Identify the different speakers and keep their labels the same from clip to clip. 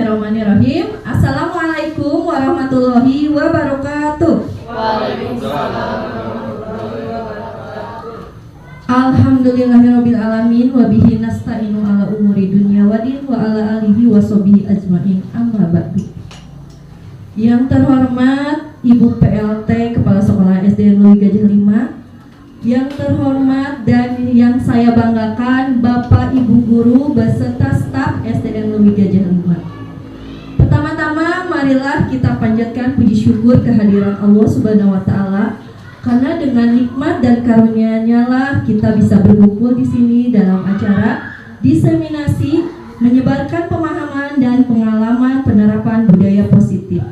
Speaker 1: Bismillahirrahmanirrahim. Assalamualaikum warahmatullahi wabarakatuh.
Speaker 2: Waalaikumsalam.
Speaker 1: Alhamdulillahirabbil alamin wa bihi nasta'inu ala umuri dunya waddin wa ala alihi wa sahbihi ajmain. Amma ba'du. Yang terhormat Ibu PLT Kepala Sekolah SD Lui Gajah 5, yang terhormat dan yang saya banggakan Bapak Ibu guru beserta staf SDN Lui Gajah 5. Pertama-tama marilah kita panjatkan puji syukur kehadiran Allah Subhanahu wa taala, karena dengan nikmat dan karunia-Nya lah kita bisa berkumpul di sini dalam acara diseminasi menyebarkan pemahaman dan pengalaman penerapan budaya positif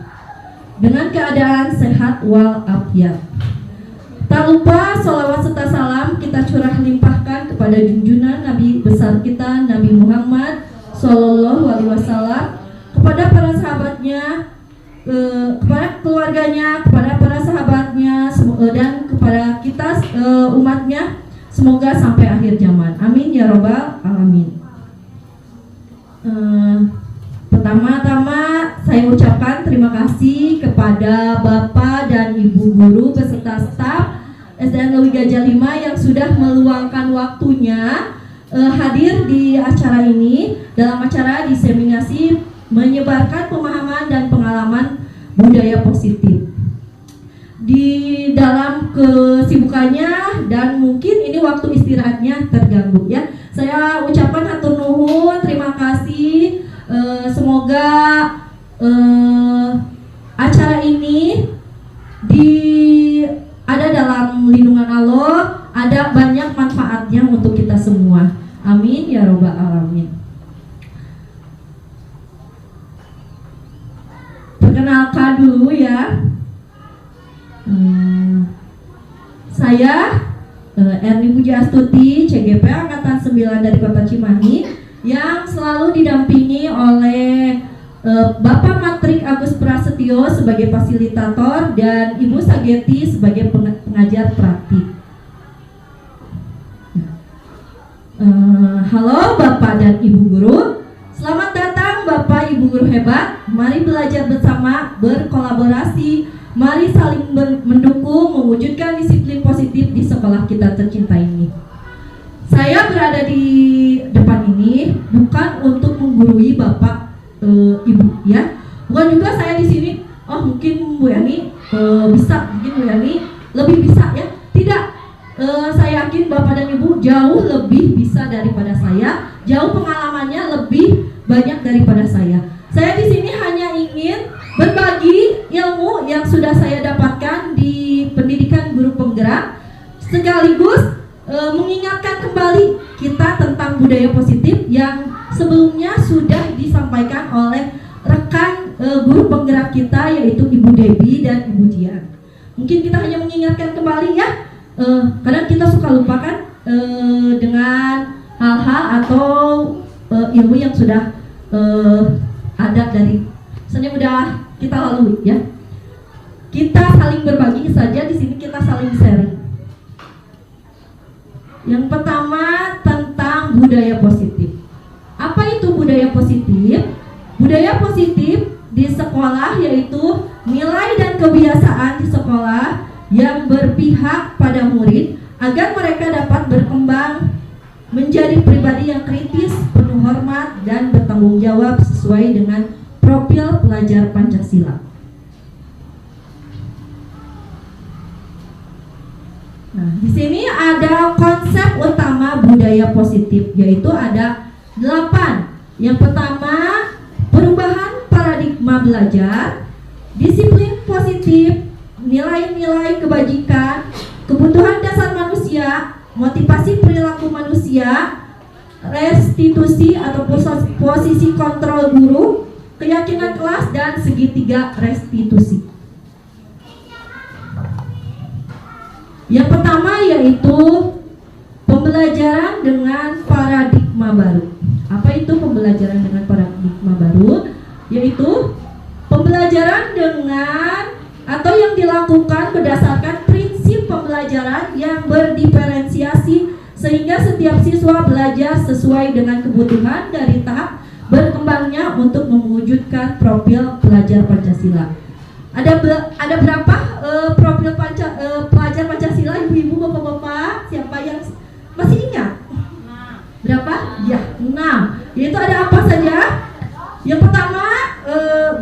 Speaker 1: dengan keadaan sehat walafiat. Tak lupa salawat serta salam kita curah limpahkan kepada junjungan Nabi besar kita Nabi Muhammad Sallallahu Alaihi Wasallam, kepada para sahabatnya, kepada keluarganya, kepada para sahabatnya, dan kepada kita umatnya, semoga sampai akhir zaman. Amin ya robbal alamin. Pertama-tama saya ucapkan terima kasih kepada Bapak dan Ibu guru beserta staf SDN Lui Gajah 5 yang sudah meluangkan waktunya hadir di acara ini dalam acara diseminasi menyebarkan pemahaman dan pengalaman budaya positif. Di dalam kesibukannya dan mungkin ini waktu istirahatnya terganggu ya. Saya ucapkan hatur nuhun, terima kasih. Semoga acara ini ada dalam lindungan Allah, ada banyak manfaatnya untuk kita semua. Amin ya robbal alamin. Perkenalkan dulu ya, saya Erni Pujiastuti, CGP Angkatan 9 dari Kota Cimahi, yang selalu didampingi oleh Bapak Matrik Agus Prasetyo sebagai fasilitator dan Ibu Sageti sebagai pengajar praktik. Halo Bapak dan Ibu guru, selamat datang Bapak Ibu guru hebat. Mari belajar bersama, berkolaborasi, mari saling mendukung, mewujudkan disiplin positif di sekolah kita tercinta ini. Saya berada di depan ini bukan untuk menggurui Bapak Ibu ya. Bukan juga saya di sini, oh mungkin Bu Yani bisa, mungkin Bu Yani lebih bisa ya. Tidak, saya yakin Bapak dan Ibu jauh lebih bisa daripada saya, jauh pengalamannya lebih banyak daripada saya. Saya di sini hanya ingin berbagi ilmu yang sudah saya dapatkan di pendidikan guru penggerak, sekaligus mengingatkan kembali kita tentang budaya positif yang sebelumnya sudah disampaikan oleh rekan guru penggerak kita, yaitu Ibu Debbie dan Ibu Dian. Mungkin kita hanya mengingatkan kembali ya, kadang kita suka lupakan dengan hal-hal atau ilmu yang sudah ada dari misalnya udah kita lalui ya. Kita saling berbagi saja di sini, kita saling sharing. Yang pertama tentang budaya positif. Apa itu budaya positif? Budaya positif di sekolah yaitu nilai dan kebiasaan di sekolah yang berpihak pada murid agar mereka dapat berkembang menjadi pribadi yang kritis, penuh hormat, dan bertanggung jawab sesuai dengan profil pelajar Pancasila. Nah, di sini ada konsep utama budaya positif, yaitu ada 8. Yang pertama, perubahan paradigma belajar, disiplin positif, nilai-nilai kebajikan, kebutuhan dasar manusia, motivasi perilaku manusia, restitusi atau posisi kontrol guru, keyakinan kelas, dan segitiga restitusi. Yang pertama yaitu pembelajaran dengan paradigma baru. Apa itu pembelajaran dengan paradigma baru? Yaitu pembelajaran dengan atau yang dilakukan berdasarkan prinsip pembelajaran yang berdiferensiasi sehingga setiap siswa belajar sesuai dengan kebutuhan dari tahap berkembangnya untuk mewujudkan profil pelajar Pancasila. Ada berapa profil pelajar Pancasila, ibu-ibu, bapak-bapak? Siapa yang masih ingat? Berapa? Ya, 6. Yaitu ada apa saja? Yang pertama,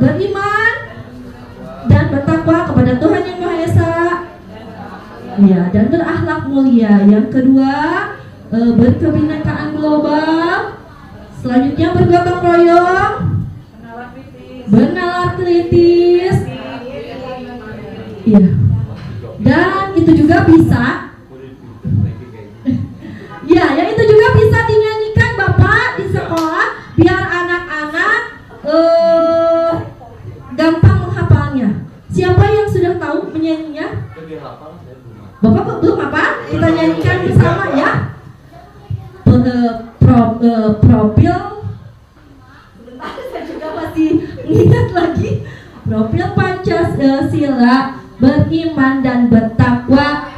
Speaker 1: beriman dan bertakwa kepada Tuhan Yang Maha Esa, ya, dan berakhlak mulia. Yang kedua, berkebinekaan global. Selanjutnya bergotong royong, bernalar kritis. Iya. Dan itu juga bisa. Ya, yang itu juga bisa dinyanyikan Bapak di sekolah biar anak-anak gampang menghafalnya. Siapa yang sudah tahu menyanyinya? Bapak belum apa? Kita nyanyikan bersama ya. Profil. Sebentar, saya juga masih ingat lagi. Profil Pancasila, beriman dan bertakwa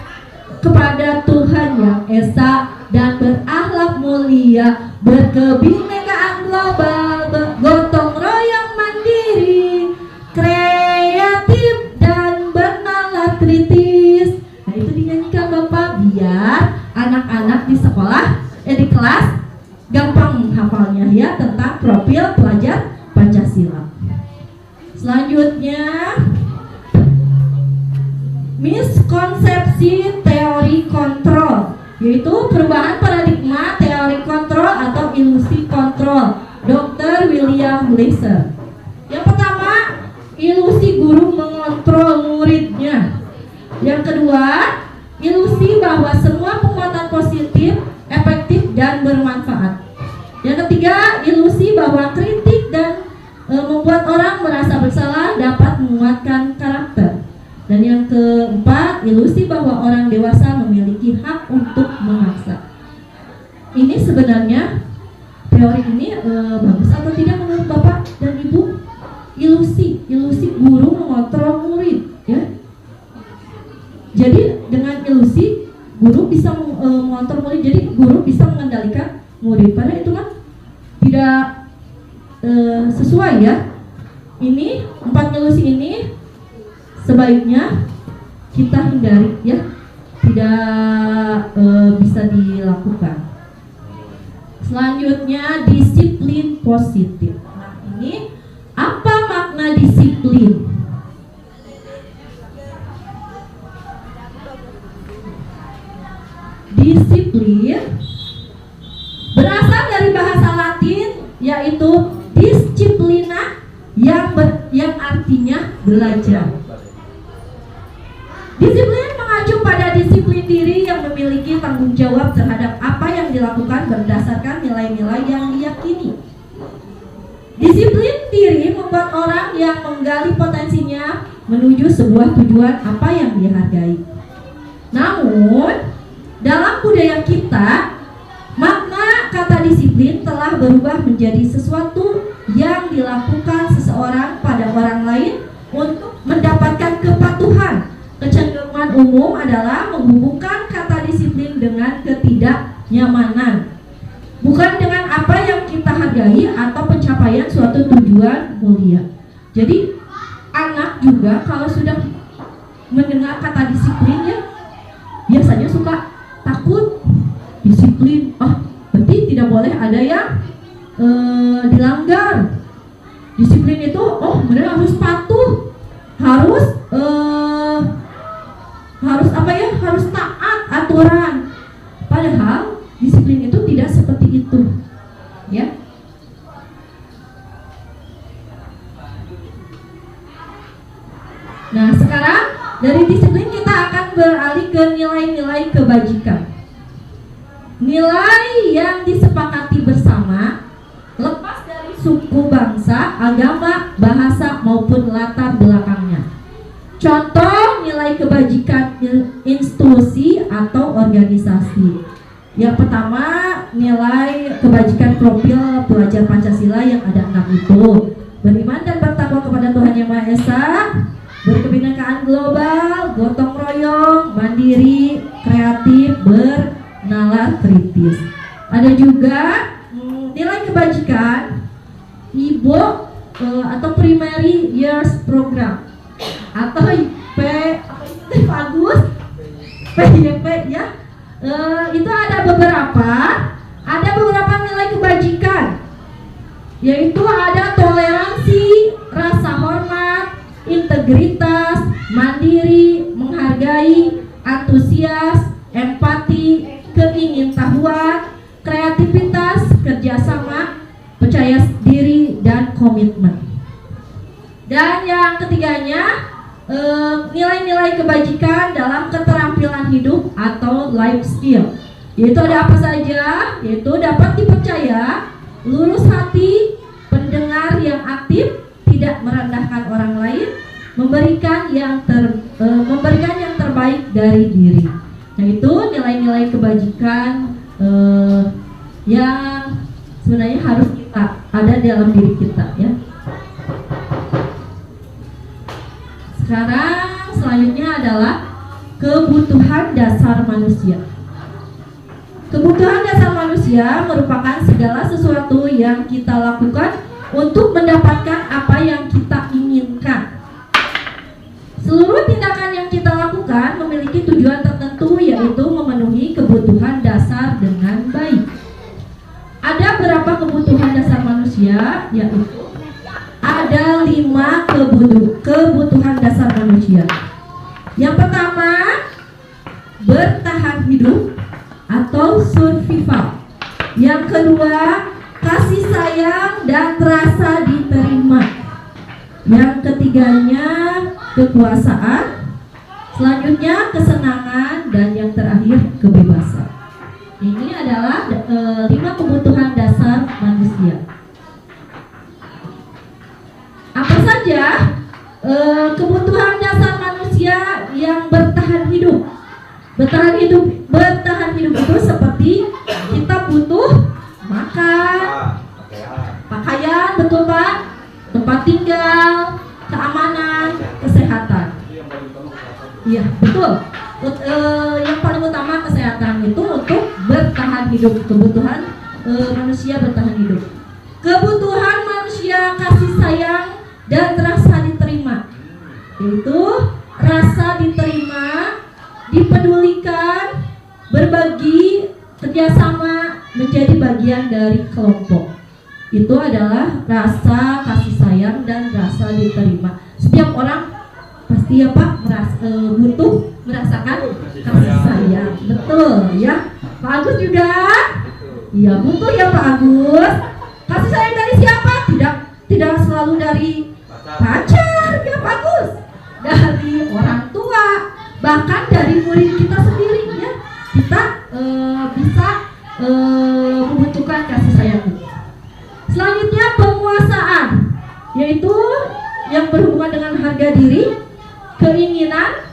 Speaker 1: kepada Tuhan Yang Esa dan berakhlak mulia, berkebinekaan global, bergotong royong mandiri, kreatif dan bernalar kritis. Nah, itu dinyanyikan Bapak biar anak-anak di sekolah, di kelas gampang menghafalnya ya tentang profil pelajar Pancasila. Selanjutnya, miskonsepsi teori kontrol, yaitu perubahan paradigma teori kontrol atau ilusi kontrol, Dr. William Glasser. Yang pertama, ilusi guru mengontrol muridnya. Yang kedua, ilusi bahwa semua penguatan positif, efektif dan bermanfaat. Yang ketiga, ilusi bahwa kritik dan membuat orang merasa bersalah dapat menguatkan karakter. Dan yang keempat, ilusi bahwa orang dewasa memiliki hak untuk memaksa. Ini sebenarnya teori ini bagus atau tidak menurut Bapak dan Ibu? Ilusi guru mengontrol murid, ya. Jadi dengan ilusi guru bisa mengontrol murid, jadi guru bisa mengendalikan murid. Padahal itu kan tidak sesuai ya. Ini 4 ilusi ini sebaiknya kita hindari ya, tidak bisa dilakukan. Selanjutnya, disiplin positif. Nah, ini apa makna disiplin? Disiplin berasal dari bahasa Latin yaitu disciplina yang artinya belajar. Disiplin mengacu pada disiplin diri yang memiliki tanggung jawab terhadap apa yang dilakukan berdasarkan nilai-nilai yang diyakini. Disiplin diri membuat orang yang menggali potensinya menuju sebuah tujuan apa yang dihargai. Namun, dalam budaya kita, makna kata disiplin telah berubah menjadi sesuatu yang dilakukan seseorang pada orang lain untuk mendapatkan kepatuhan. Kecenderungan umum adalah menghubungkan kata disiplin dengan ketidaknyamanan, bukan dengan apa yang kita hargai atau pencapaian suatu tujuan mulia. Jadi anak juga kalau sudah mendengar kata disiplin ya biasanya suka takut. Disiplin, berarti tidak boleh ada yang dilanggar. Disiplin itu, benar harus patuh, harus apa ya, harus taat aturan. Padahal disiplin itu tidak seperti itu, ya. Nah, sekarang dari disiplin kita akan beralih ke nilai-nilai kebajikan. Nilai yang disepakati bersama lepas dari suku, bangsa, agama, bahasa maupun latar belakangnya. Contoh nilai kebajikan institusi atau organisasi. Yang pertama, nilai kebajikan profil pelajar Pancasila yang ada 6 itu. Beriman dan bertakwa kepada Tuhan Yang Maha Esa, berkebinekaan global, gotong royong, mandiri, kreatif, bernalar kritis. Ada juga nilai kebajikan PIBO atau Primary Years Program atau bagus PYP ya. Itu ada beberapa nilai kebajikan, yaitu ada toleransi, rasa hormat, integritas, mandiri, menghargai, antusias, empati, keingintahuan, kreativitas, kerjasama, percaya diri, dan komitmen. Dan yang ketiganya, nilai-nilai kebajikan dalam keterampilan hidup atau life skill, yaitu ada apa saja? Yaitu dapat dipercaya, lurus hati, pendengar yang aktif, tidak merendahkan orang lain, memberikan yang terbaik dari diri. Nah, itu nilai-nilai kebajikan yang sebenarnya harus kita ada dalam diri kita ya. Sekarang selanjutnya adalah kebutuhan dasar manusia. Kebutuhan dasar manusia merupakan segala sesuatu yang kita lakukan untuk mendapatkan apa yang kita inginkan. Seluruh tindakan yang kita lakukan memiliki tujuan tertentu, yaitu memenuhi kebutuhan dasar dengan baik. Ada berapa kebutuhan dasar manusia? Yaitu ada 5 kebutuhan dasar manusia. Yang pertama, bertahan hidup atau survival. Yang kedua, kasih sayang dan rasa diterima. Yang ketiganya, kekuasaan. Selanjutnya, kesenangan. Dan yang terakhir, kebebasan. Ini adalah 5 kebutuhan dasar manusia. Apa saja kebutuhan dasar manusia yang bertahan hidup? Bertahan hidup itu seperti kita butuh makan, pakaian, betul Pak? Tempat tinggal, keamanan, kesehatan. Iya, betul. Yang paling utama kesehatan itu untuk bertahan hidup. Kebutuhan manusia bertahan hidup. Kebutuhan manusia kasih sayang dan rasa diterima, yaitu rasa diterima, dipedulikan, berbagi, kerjasama, menjadi bagian dari kelompok. Itu adalah rasa kasih sayang dan rasa diterima. Setiap orang pasti ya Pak butuh merasakan kasih sayang, betul ya. Pak Agus juga, iya butuh ya Pak Agus. Kasih sayang dari siapa? Tidak selalu dari pacar ya Pak Agus, dari orang tua, bahkan dari murid kita sendiri ya. Kita bisa membutuhkan kasih sayang itu. Selanjutnya penguasaan, yaitu yang berhubungan dengan harga diri, keinginan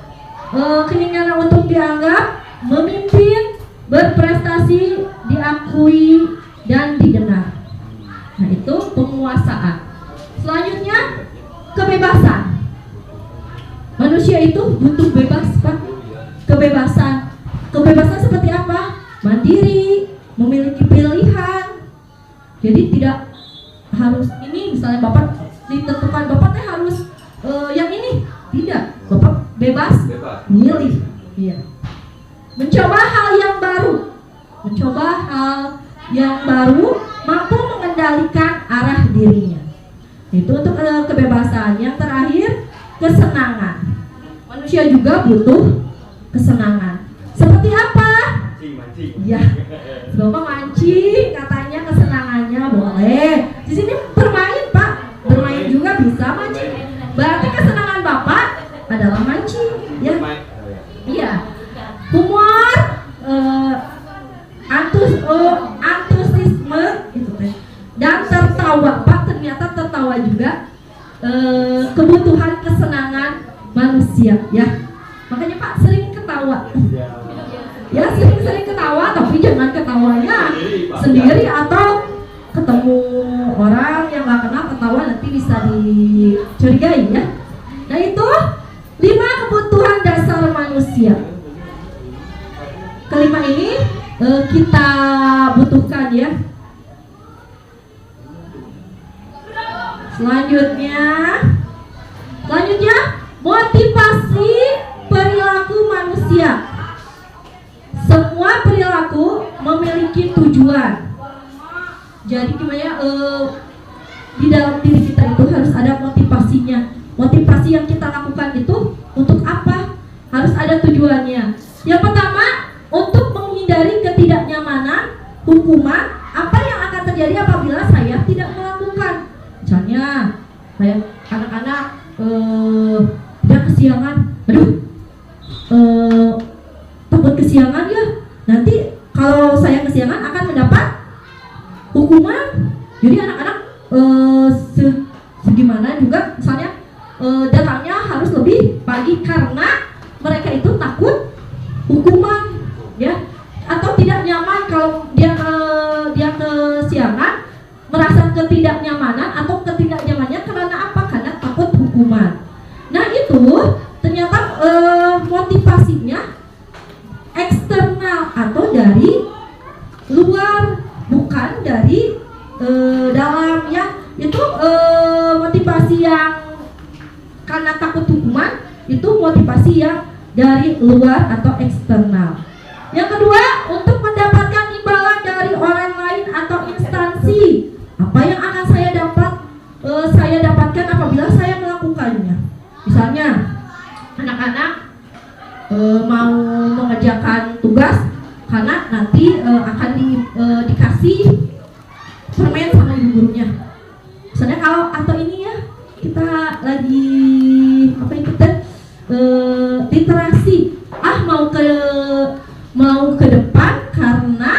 Speaker 1: untuk dianggap, memimpin, berprestasi, diakui, dan didengar. Nah, itu penguasaan. Selanjutnya kebebasan. Manusia itu butuh bebas Pak. Kebebasan seperti apa? Mandiri, memiliki pilihan. Jadi tidak harus ini, misalnya Bapak ditentukan Bapak harus yang ini. Tidak, Bapak bebas memilih. Iya. Mencoba hal yang baru, mampu mengendalikan arah dirinya. Itu untuk kebebasan. Yang terakhir, kesenangan. Manusia juga butuh kesenangan. Seperti apa? Ya, Bapak mancing, katanya kesenangannya boleh. Di sini bermain Pak, bermain juga bisa mancing. Berarti kesenangan Bapak adalah mancing, ya? Iya. Humor, antusiasme, itu teh. Dan tertawa Pak, ternyata tertawa juga kebutuhan kesenangan manusia, ya. Makanya Pak sering ketawa. Ya sering ketawa, tapi jangan ketawanya sendiri atau ketemu orang yang gak kenal ketawa, nanti bisa dicurigai ya. Nah itu 5 kebutuhan dasar manusia. Kelima ini kita butuhkan ya. Selanjutnya motivasi perilaku manusia. Semua perilaku memiliki tujuan. Jadi gimana di dalam diri kita itu harus ada motivasinya. Motivasi yang kita lakukan itu untuk apa? Harus ada tujuannya. Yang pertama, untuk menghindari ketidaknyamanan, hukuman, apa yang akan terjadi apabila saya tidak melakukan. Misalnya, kayak anak-anak dia kesiangan, takut kesiangan ya. Nanti kalau saya kesiangan akan mendapat hukuman. Jadi anak-anak segimana juga misalnya datangnya harus lebih pagi karena mereka itu takut hukuman, ya, atau tidak nyaman kalau dia kesiangan, merasa ketidaknyamanan atau ketidaknyamannya karena apa? Karena takut hukuman. Nah itu ternyata motivasinya eksternal atau dari luar, bukan dari dalam, ya. Itu motivasi yang karena takut hukuman, itu motivasi yang dari luar atau eksternal. Yang kedua, untuk mendapatkan imbalan dari orang lain atau instansi. Apa yang akan saya dapatkan apabila saya melakukannya? Misalnya anak-anak mau mengerjakan tugas karena nanti akan dikasih permen sama ibu gurunya. Misalnya kalau atau ini ya, kita lagi ikutan literasi, mau ke depan karena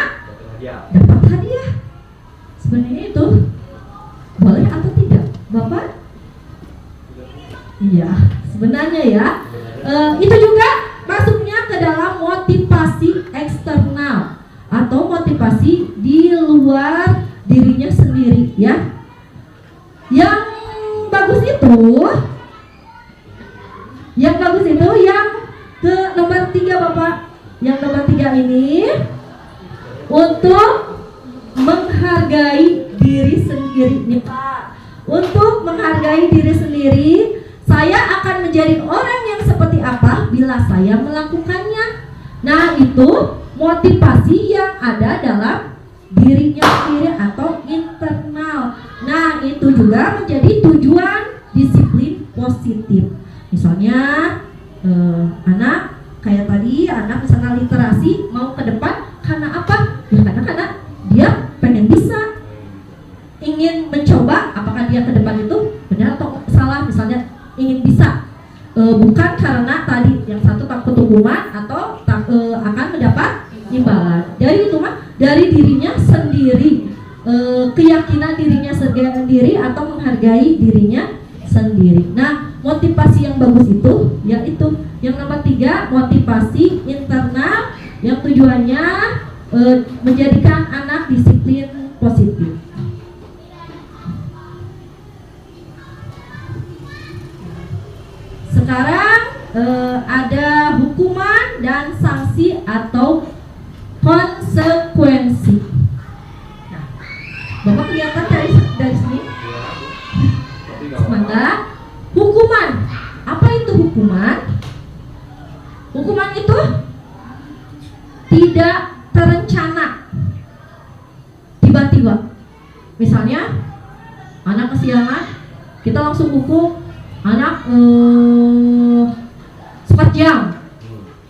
Speaker 1: dapat hadiah. Sebenarnya itu boleh atau tidak, Bapak? Iya, sebenarnya ya. Itu juga masuknya ke dalam motivasi eksternal atau motivasi di luar dirinya sendiri, ya. Yang bagus itu yang ke nomor 3, Bapak. Yang nomor 3 ini untuk menghargai diri sendiri nih, Pak. Untuk menghargai diri sendiri, saya akan menjadi orang yang seperti apa bila saya melakukannya. Nah, itu motivasi yang ada dalam dirinya sendiri atau internal. Nah, itu juga menjadi tujuan disiplin positif. Misalnya anak kayak tadi, anak misalnya literasi mau ke depan karena apa? Ya karena dia pengen bisa, ingin mencoba apakah dia ke depan itu benar atau salah. Misalnya ingin bisa, bukan karena tadi yang satu takut hukuman atau akan mendapat imbalan. Dari itu mah dari dirinya sendiri, keyakinan dirinya sendiri atau menghargai dirinya sendiri. Nah, motivasi yang bagus itu yaitu yang nomor 3, motivasi internal yang tujuannya menjadikan anak disiplin positif. Sekarang ada hukuman dan sanksi atau konsekuensi. Nah, Bapak kelihatan dari sini? Sementara hukuman. Apa itu hukuman? Hukuman itu tidak terencana, tiba-tiba. Misalnya anak kesiangan, kita langsung hukum anak 4 jam,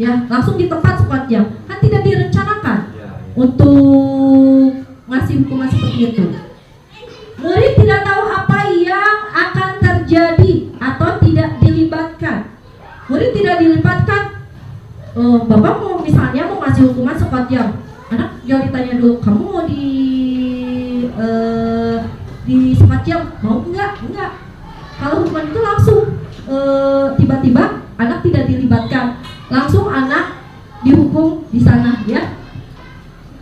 Speaker 1: ya, langsung di tempat 4 jam. Kan tidak direncanakan untuk ngasih hukuman seperti itu. Murid tidak tahu apa yang akan terjadi atau tidak dilibatkan. Murid tidak dilibatkan. Bapak mau misalnya mau ngasih hukuman 4 jam, anak jangan ditanya dulu, kamu mau di 4 jam mau enggak? Kalau hukuman itu langsung tiba-tiba anak tidak dilibatkan, langsung anak dihukum di sana, ya.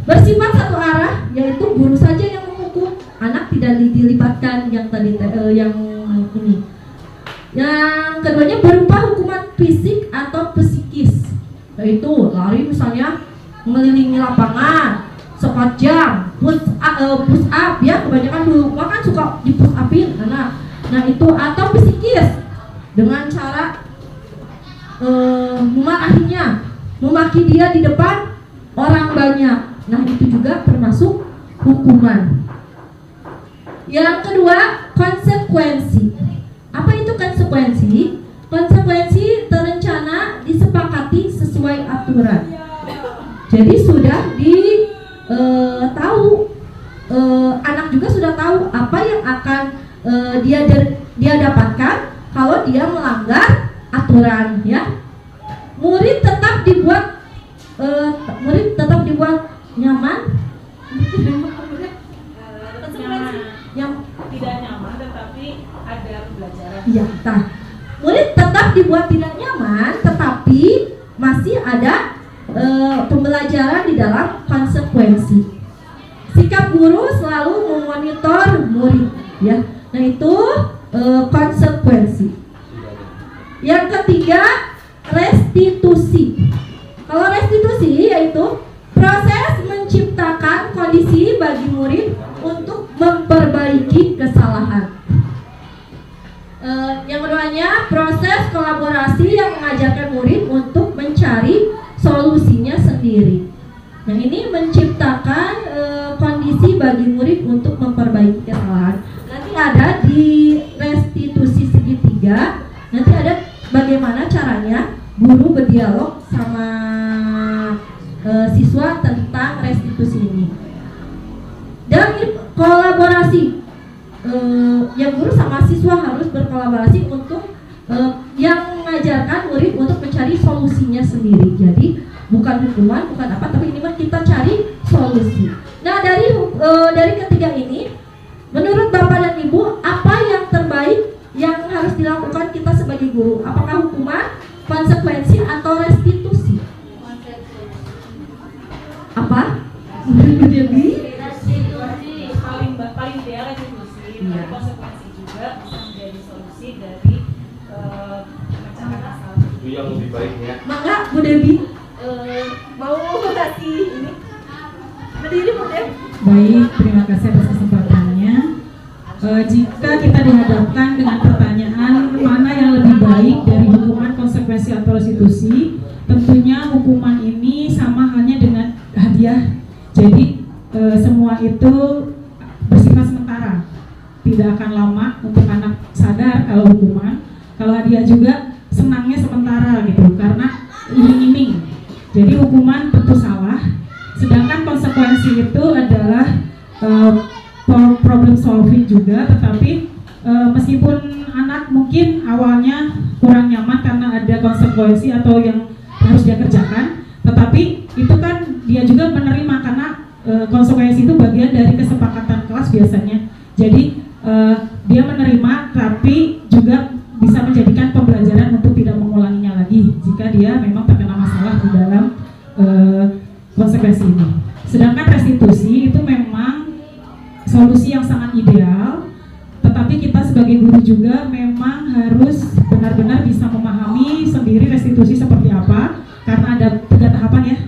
Speaker 1: Bersifat satu arah, yaitu guru saja yang menghukum, anak tidak dilibatkan yang tadi yang ini. Yang keduanya berupa hukuman fisik atau psikis, yaitu lari misalnya mengelilingi lapangan 4 jam, push up ya, kebanyakan dulu kan suka di push upin anak. Nah itu, atau psikis dengan cara memarahinya, memaki dia di depan orang banyak. Nah itu juga termasuk hukuman. Yang kedua, konsekuensi. Apa itu konsekuensi? Konsekuensi terencana, disepakati sesuai aturan. Jadi sudah tahu, anak juga sudah tahu apa yang akan dia dapatkan kalau dia melanggar aturan, ya. Murid tetap dibuat nyaman. Yang
Speaker 3: tidak nyaman tetapi ada pembelajaran.
Speaker 1: Iya, murid tetap dibuat tidak nyaman, tetapi masih ada pembelajaran di dalam konsekuensi. Sikap guru selalu memonitor murid, ya. Nah itu konsekuensi. Yang ketiga, restitusi. Kalau restitusi yaitu proses menciptakan kondisi bagi murid untuk memperbaiki kesalahan. Yang keduanya, proses kolaborasi yang mengajarkan murid untuk mencari solusinya sendiri. Nah ini menciptakan kondisi bagi murid untuk memperbaiki kesalahan. Nanti ada di restitusi segitiga, nanti ada bagaimana caranya guru berdialog sama siswa tentang restitusi ini. Dan kolaborasi, yang guru sama siswa harus berkolaborasi untuk yang mengajarkan murid untuk mencari solusinya sendiri. Jadi bukan hukuman, bukan apa, tapi ini mah kita cari solusi. Nah dari ketiga ini, menurut Bapak dan Ibu, apa yang terbaik yang harus dilakukan kita sebagai guru? Apakah hukuman, konsekuensi, atau restitusi? Apa?
Speaker 3: Restitusi paling ideal restitusi,
Speaker 1: Iya.
Speaker 3: konsekuensi juga bisa menjadi solusi dari pemecahan masalah.
Speaker 2: Itu yang lebih baiknya.
Speaker 1: Maka Bu Debi mau kasih ini berdiri, Bu Debi.
Speaker 4: Baik, terima kasih atas kesempatannya. Jika kita dihadapkan dengan pertanyaan mana yang lebih baik dari hukuman, konsekuensi, atau restitusi, tentunya hukuman ini sama halnya dengan hadiah. Jadi semua itu bersifat sementara, tidak akan lama untuk anak sadar. Kalau hukuman, kalau hadiah juga senangnya sementara gitu, karena iming-iming. Jadi hukuman tentu salah, sedangkan konsekuensi itu adalah problem solving juga. Tetapi meskipun anak mungkin awalnya kurang nyaman karena ada konsekuensi atau yang harus dia kerjakan, tetapi itu kan dia juga menerima karena konsekuensi itu bagian dari kesepakatan kelas biasanya. Jadi dia menerima, tapi juga bisa menjadikan pembelajaran untuk tidak mengulanginya lagi jika dia memang terkena masalah di dalam konsekuensi ini. Sedangkan restitusi itu memang solusi yang sangat ideal, tetapi kita sebagai guru juga memang harus benar-benar bisa memahami sendiri restitusi seperti apa, karena ada 3 tahapan ya.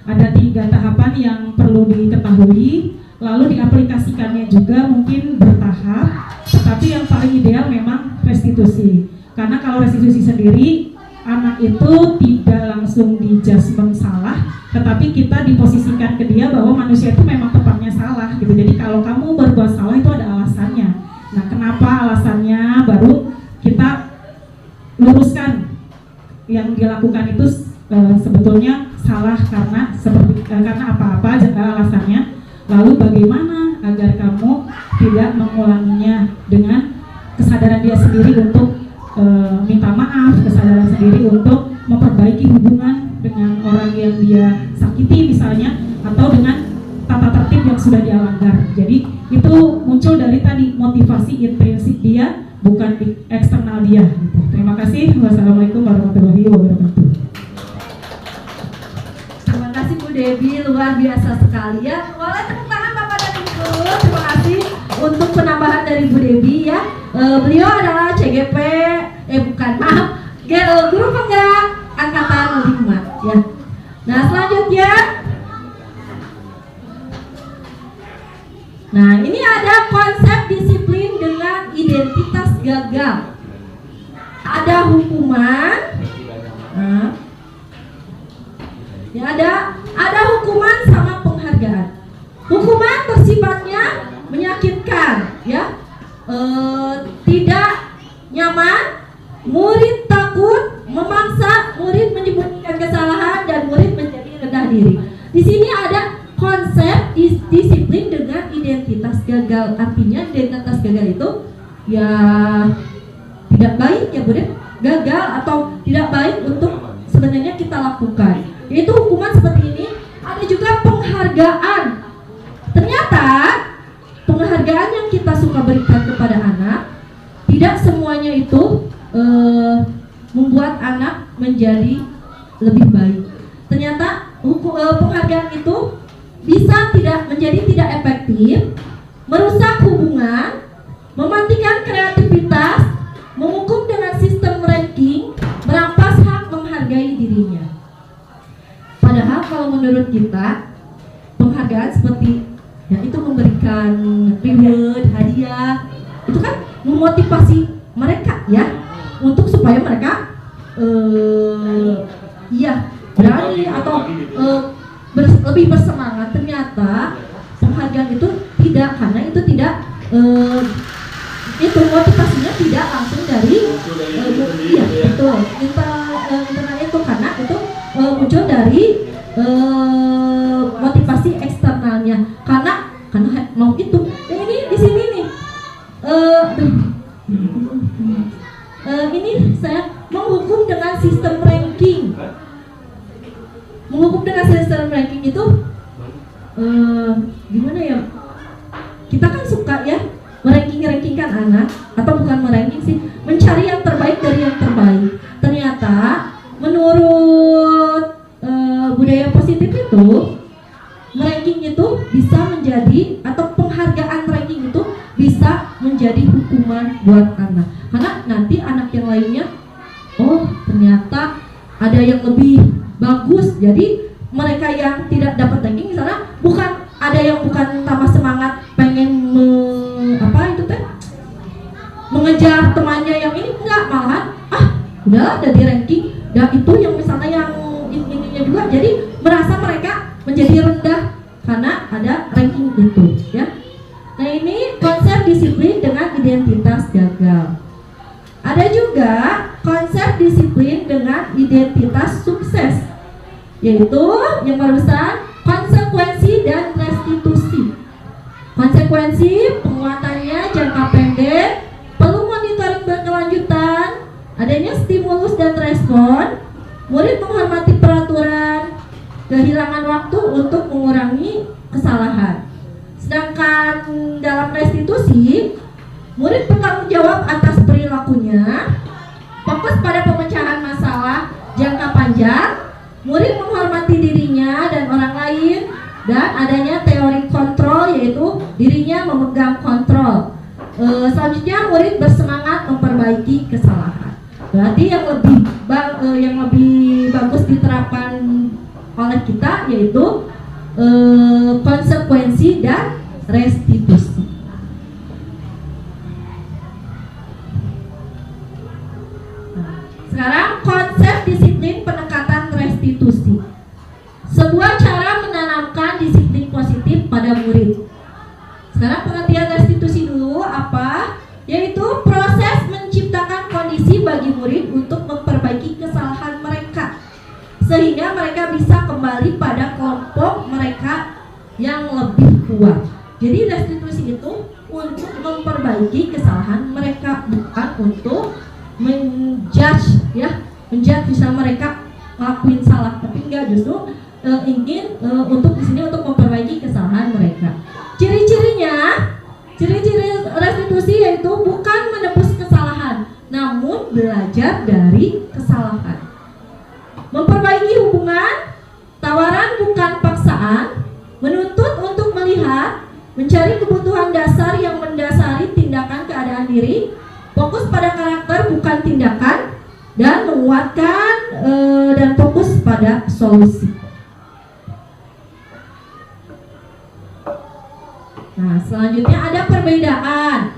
Speaker 4: Ada 3 tahapan yang perlu diketahui, lalu diaplikasikannya juga mungkin bertahap, tetapi yang paling ideal memang restitusi. Karena kalau restitusi sendiri, anak itu tidak langsung di judgment salah, tetapi kita diposisikan ke dia bahwa manusia itu memang tempatnya salah gitu. Jadi kalau kamu berbuat salah itu ada alasannya. Nah, kenapa alasannya, baru kita luruskan yang dilakukan itu sebetulnya salah karena apa-apa alasannya. Lalu bagaimana agar kamu tidak mengulanginya dengan kesadaran dia sendiri untuk minta maaf, kesadaran sendiri untuk memperbaiki hubungan dengan orang yang dia sakiti misalnya, atau dengan tata tertib yang sudah dia langgar. Jadi itu muncul dari tadi motivasi intrinsik dia, bukan di eksternal dia gitu. Terima kasih. Wassalamualaikum warahmatullahi wabarakatuh.
Speaker 1: Terima kasih Bu Debi, luar biasa sekali ya. Boleh tepuk tangan Bapak dan Ibu. Terima kasih untuk penambahan dari Bu Debi ya. Beliau adalah CGP, Guru Penggerak Angkatan 5 ya. Nah selanjutnya, nah ini ada konsep disiplin dengan identitas gagasan. ada hukuman. Nah, ya ada hukuman sama penghargaan. Hukuman bersifatnya menyakitkan, ya, tidak nyaman, murid takut, memaksa murid menyembunyikan kesalahan, dan murid menjadi rendah diri. Di sini ada konsep disiplin dengan identitas gagal. Artinya identitas gagal itu ya tidak baik, ya Budi, gagal atau tidak baik untuk sebenarnya kita lakukan. Yaitu hukuman seperti ini. Ada juga penghargaan. Ternyata penghargaan yang kita suka berikan kepada anak tidak semuanya itu membuat anak menjadi lebih baik. Ternyata penghargaan itu bisa menjadi tidak efektif, merusak hubungan, mematikan kreativitas, menghukum dengan sistem ranking, merampas hak menghargai dirinya. Padahal kalau menurut kita penghargaan seperti ya itu memberikan reward, hadiah, itu kan memotivasi mereka ya untuk supaya mereka berani atau lebih bersemangat. Ternyata penghargaan itu tidak, karena itu tidak itu motivasinya tidak langsung dari internal itu, karena itu muncul dari motivasi eksternalnya, karena mau itu. Ini di sini nih ini saya menghukum dengan sistem ranking. Menghukum dengan sistem ranking itu gimana ya? Kita kan suka ya meranking-rankingkan anak, atau bukan meranking sih, mencari yang terbaik dari yang terbaik. Ternyata menurut budaya positif itu, ranking itu bisa menjadi, atau penghargaan ranking itu bisa menjadi hukuman buat anak. Karena nanti anak yang lainnya, oh ternyata ada yang lebih bagus. Jadi mereka yang tidak dapat ranking misalnya, bukan ada yang bukan tambah semangat pengen mengejar temannya yang ini, enggak, malahan udah ada di ranking, dan itu yang misalnya yang ininya juga, jadi merasa mereka menjadi rendah karena ada ranking itu ya. Nah, ini konsep disiplin dengan identitas gagal. Ada juga konsep disiplin dengan identitas sukses, yaitu yang barusan konsekuensi dan restitusi. Konsekuensi penguatannya jangka pendek, perlu monitoring berkelanjutan, adanya stimulus dan respon, murid menghormati peraturan, kehilangan waktu untuk mengurangi kesalahan. Sedangkan dalam restitusi, murid bertanggung jawab atas perilakunya, fokus pada pemecahan masalah jangka panjang, murid menghormati dirinya dan orang lain, dan adanya teori kontrol, yaitu dirinya memegang kontrol. Selanjutnya murid bersemangat memperbaiki kesalahan. Berarti yang lebih bagus diterapkan oleh kita yaitu konsekuensi dan restitusi. Nah, sekarang konsep disiplin pendekatan restitusi. Sebuah cara menanamkan disiplin positif pada murid. Sekarang pengertian restitusi dulu apa? Yaitu proses menciptakan kondisi bagi murid untuk memperbaiki kesalahan mereka, sehingga mereka bisa kembali pada kelompok mereka yang lebih kuat. Jadi restitusi itu untuk memperbaiki kesalahan mereka, bukan untuk menjudge ya, menjudge bisa mereka ngelakuin salah, tapi enggak, justru ingin untuk di sini untuk memperbaiki kesalahan mereka. Ciri-ciri restitusi yaitu bukan menebus kesalahan, namun belajar dari kesalahan. Memperbaiki hubungan, tawaran bukan paksaan, menuntut untuk melihat, mencari kebutuhan dasar yang mendasari tindakan keadaan diri, fokus pada karakter bukan tindakan, dan menguatkan dan fokus pada solusi. Nah, selanjutnya ada perbedaan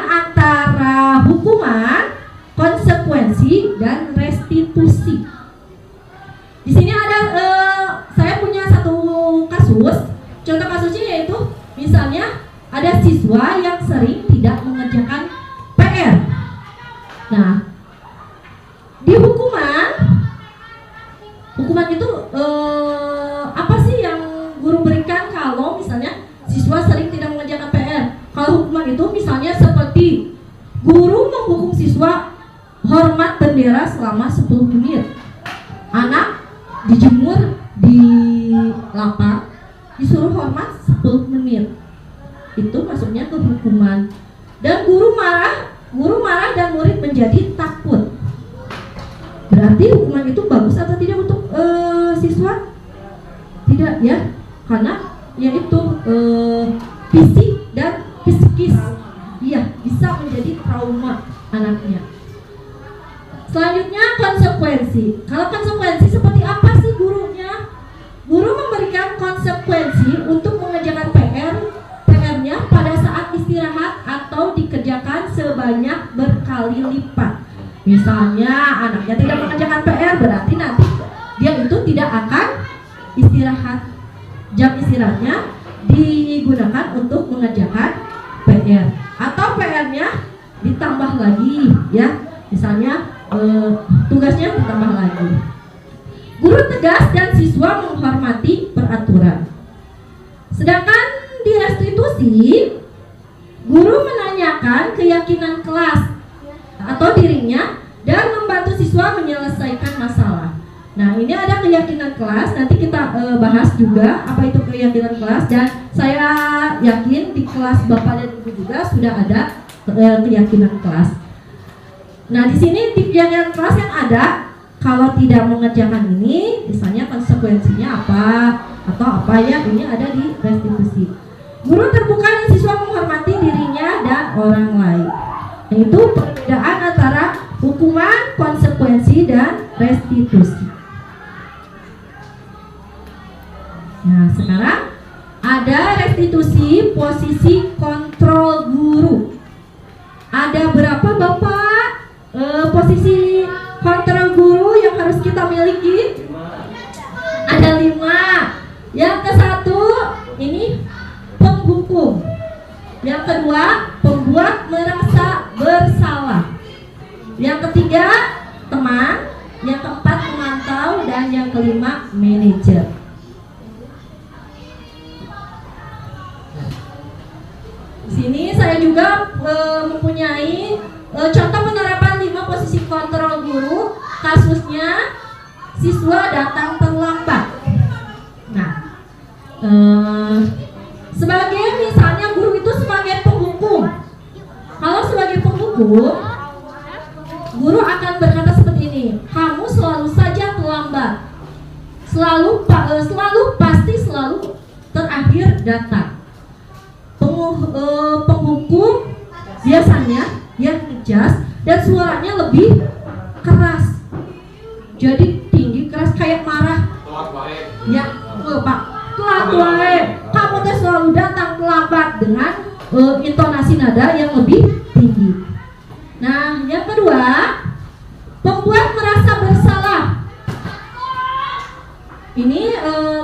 Speaker 1: antara hukuman, konsekuensi konsekuensi dan restitusi. Di sini ada saya punya satu kasus. Contoh kasusnya yaitu misalnya ada siswa yang sering tidak mengerjakan PR. Nah, di hukuman itu apa sih yang guru berikan kalau misalnya siswa sering tidak mengerjakan PR? Kalau hukuman itu misalnya seperti guru menghukum siswa hormat bendera selama 10 menit. Anak dijemur di lapang disuruh hormat 10 menit. Itu masuknya ke hukuman. Dan guru marah dan murid menjadi takut. Berarti hukuman itu bagus atau tidak untuk siswa? Tidak ya, karena yaitu fisik dan psikis. Iya, bisa menjadi trauma anaknya. Selanjutnya konsekuensi. Kalau konsekuensi seperti apa sih gurunya? Guru memberikan konsekuensi untuk mengerjakan PR-nya pada saat istirahat atau dikerjakan sebanyak berkali lipat. Misalnya anaknya tidak mengerjakan PR, berarti nanti dia itu tidak akan istirahat. Jam istirahatnya digunakan untuk mengerjakan PR. Atau PR-nya ditambah lagi ya. Misalnya tugasnya ditambah lagi. Guru tegas dan siswa menghormati peraturan. Sedangkan di restitusi, guru menanyakan keyakinan kelas atau dirinya dan membantu siswa menyelesaikan masalah. Nah, ini ada keyakinan kelas, nanti kita bahas juga apa itu keyakinan kelas, dan saya yakin di kelas Bapak dan Ibu juga sudah ada keyakinan kelas. Nah, di sini di keyakinan kelas yang ada, kalau tidak mengerjakan ini, misalnya konsekuensinya apa atau apa ya, ini ada di restitusi. Guru terbuka dan siswa menghormati dirinya dan orang lain. Itu perbedaan antara hukuman, konsekuensi, dan restitusi. Nah, sekarang ada restitusi posisi kontrol guru. Ada berapa Bapak posisi kontrol guru yang harus kita miliki? Ada 5. Yang ke-1 ini penghukum. Yang kedua, pembuat merasa bersalah. Yang ketiga, teman. Yang keempat, pemantau. Dan yang kelima, manajer. Di sini saya juga mempunyai contoh penerapan 5 posisi kontrol guru. Kasusnya siswa datang terlambat. Nah, sebagai misalnya guru itu sebagai penghukum. Kalau sebagai penghukum, guru akan berkata seperti ini: kamu selalu saja terlambat, selalu pasti selalu terakhir datang. Penghukum biasanya dia ngejas dan suaranya lebih keras, jadi tinggi keras kayak marah. Ya, Pak, telat wae. Kamu teh selalu datang terlambat, dengan intonasi nada yang lebih tinggi. Nah, yang kedua, pembuat merasa bersalah. Ini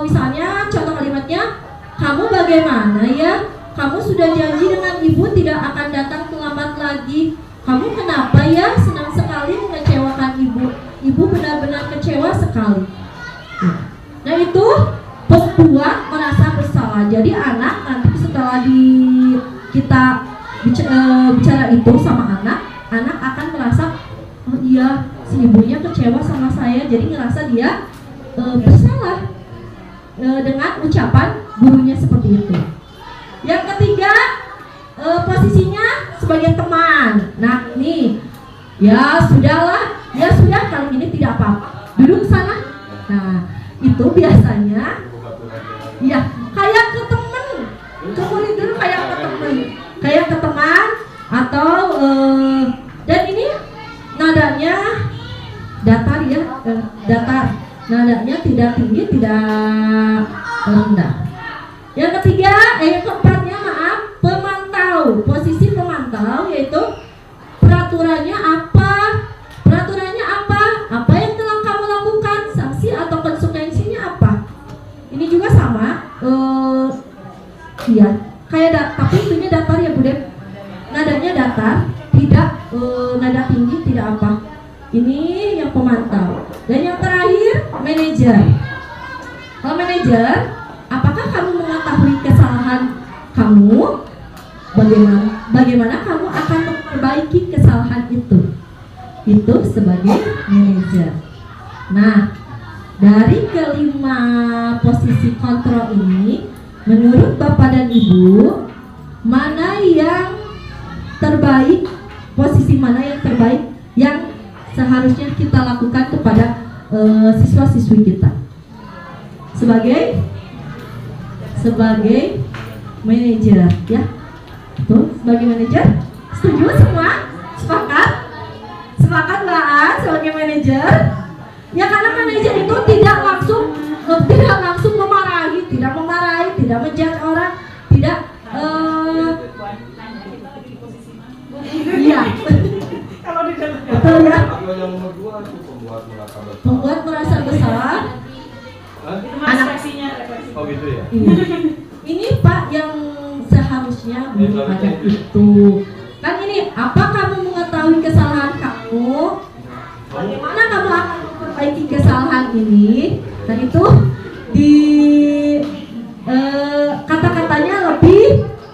Speaker 1: misalnya contoh kalimatnya, kamu bagaimana ya? Kamu sudah janji dengan ibu tidak akan datang terlambat lagi. Kamu kenapa ya? Senang sekali mengecewakan ibu. Ibu benar-benar kecewa sekali. Nah, itu pembuat merasa bersalah. Jadi anak nanti setelah kita bicara itu sama anak akan merasa, oh iya, si ibunya kecewa sama saya, jadi ngerasa dia bersalah dengan ucapan gurunya seperti itu. Yang ketiga, posisinya sebagai teman. Nah, ini ya sudahlah, ya sudah, kali ini tidak apa-apa, duduk sana. Nah, itu biasanya ya kayak ke teman, ke murid dulu kayak ke teman atau dan ini nadanya datar ya, datar, nadanya tidak tinggi tidak rendah. Yang ketiga, yang keempatnya pemantau. Posisi pemantau yaitu peraturannya apa? Peraturannya nada tinggi tidak apa. Ini yang pemantau. Dan yang terakhir manajer. Kalau manajer, apakah kamu mengetahui kesalahan kamu? Bagaimana kamu akan memperbaiki kesalahan itu? Itu sebagai manajer. Nah, dari kelima posisi kontrol ini, menurut Bapak dan Ibu, mana yang terbaik, posisi mana yang terbaik yang seharusnya kita lakukan kepada siswa-siswi kita? Sebagai manajer, ya. Betul, sebagai manajer. Setuju semua? Sepakat? Sepakat Mbak sebagai manajer? Ya, karena manajer itu tidak langsung memarahi, tidak menjudge orang, tidak iya.
Speaker 3: Kalau di dalam
Speaker 1: Betul ya?
Speaker 2: Kalau yang nomor 2 itu
Speaker 1: Membuat merasa besar.
Speaker 3: anak refleksinya.
Speaker 2: Oh gitu ya?
Speaker 1: Iya. Ini Pak yang seharusnya belum ada itu. Kan ini, apa kamu mengetahui kesalahan kamu? Bagaimana kamu akan memperbaiki kesalahan ini? Dan itu di kata-katanya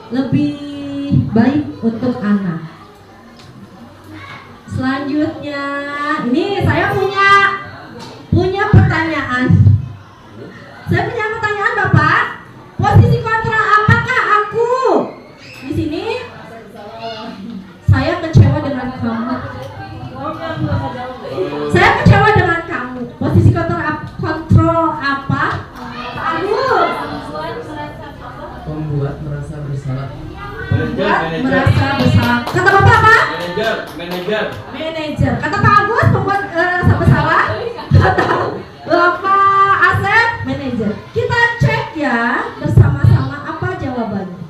Speaker 1: lebih baik untuk anak. Selanjutnya, ini saya punya pertanyaan. Saya punya pertanyaan Bapak. Posisi kontra apakah aku? Di sini saya kecewa dengan kamu. Saya kecewa dengan kamu. Posisi kontrol apa? Aku
Speaker 5: Membuat merasa bersalah.
Speaker 1: merasa bersalah. Kata Bapak apa? Manajer. Kata Pak Agus membuat rasa bersalah. Kata Bapak Asep manajer. Kita cek ya bersama-sama apa jawabannya.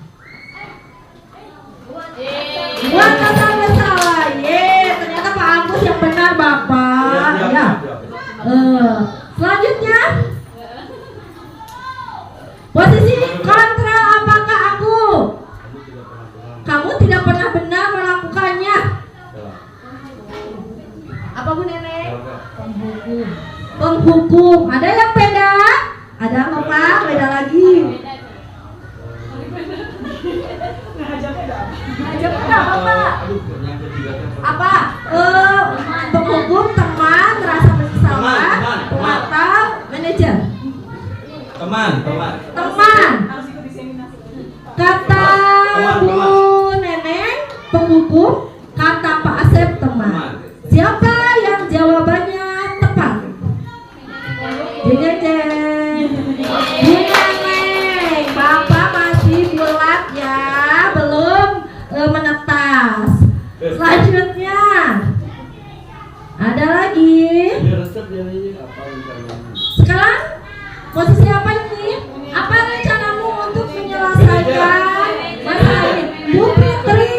Speaker 1: Buat rasa bersalah. Ternyata Pak Agus yang benar Bapak. Ya. Selanjutnya, posisi kontra apakah aku? Kamu tidak pernah benar melakukannya. Apa Bu Nenek? Penghukum. Ada yang beda? Ada apa Pak? Beda lagi. Ngajaknya apa Pak? Apa? Penghukum, teman, merasa bersalah, pemantau, manajer.
Speaker 2: Teman.
Speaker 3: Harus ikut diseminasi.
Speaker 1: Kata Bu Neneng penghukum, kata Pak Asep teman. Siapa yang jawabannya tepat? Jeng. Bu Neneng, Bapak masih bulat ya, belum menetas. Selanjutnya, ada lagi. Sekarang posisi apa ini? Apa rencanamu untuk menyelesaikan masalah ini? Bu Fitri.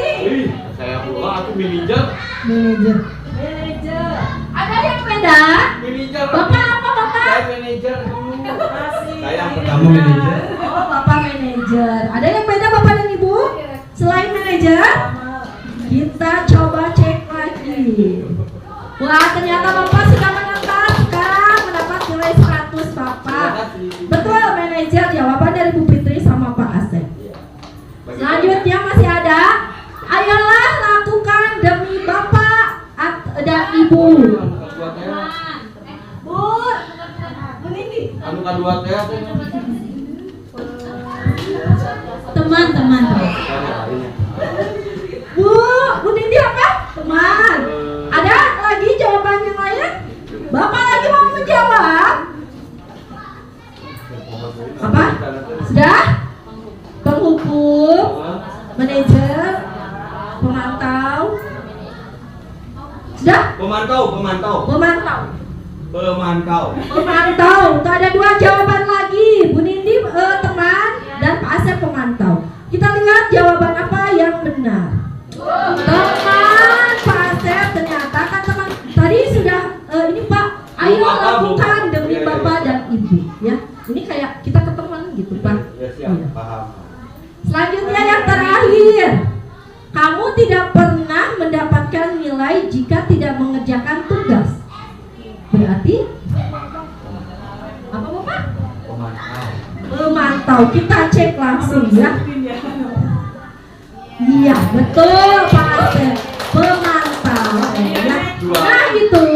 Speaker 2: Saya pula, aku manajer.
Speaker 1: Manajer. Ada yang beda?
Speaker 2: Manajer.
Speaker 1: Bapak apa Bapak?
Speaker 2: Saya manajer. Saya yang pertama
Speaker 1: Iya.
Speaker 2: manajer.
Speaker 1: Oh Bapak manajer. Ada yang beda Bapak dan Ibu? Selain manajer? Kita coba cek lagi. Wah, ternyata Bapak sudah menetas. Sekarang mendapat nilai 100 Bapak. Betul manajer, jawaban dari Bu Fitri sama Pak Asep. Selanjutnya masih ada. Ayolah lakukan demi Bapak dan Ibu. Bu Nindi.
Speaker 2: Anu kadua teh.
Speaker 4: Teman-teman.
Speaker 1: Bu Nindi apa? Teman. Ada lagi jawaban yang lain? Bapak lagi mau menjawab? Apa? Sudah? Penghukum, manajer, pemantau. Sudah?
Speaker 2: Pemantau.
Speaker 1: Pemantau. Tuh ada 2 jawaban lagi. Bu Nindi teman dan Pak Asep pemantau. Kita lihat jawaban apa yang benar. Teman Pak Asep, ternyata kan teman tadi sudah ini Pak. Ayo lakukan demi Bapak dan Ibu. Ya, ini kayak kita ke teman gitu Pak.
Speaker 2: Ya siap,
Speaker 1: Iya.
Speaker 2: paham.
Speaker 1: Selanjutnya yang terakhir. Kamu tidak pernah mendapatkan nilai jika jika tidak mengerjakan tugas. Berarti apa Bapak? Memantau. Kita cek langsung ya. Iya, betul Pak Asep. Pemantau ya. Nah itu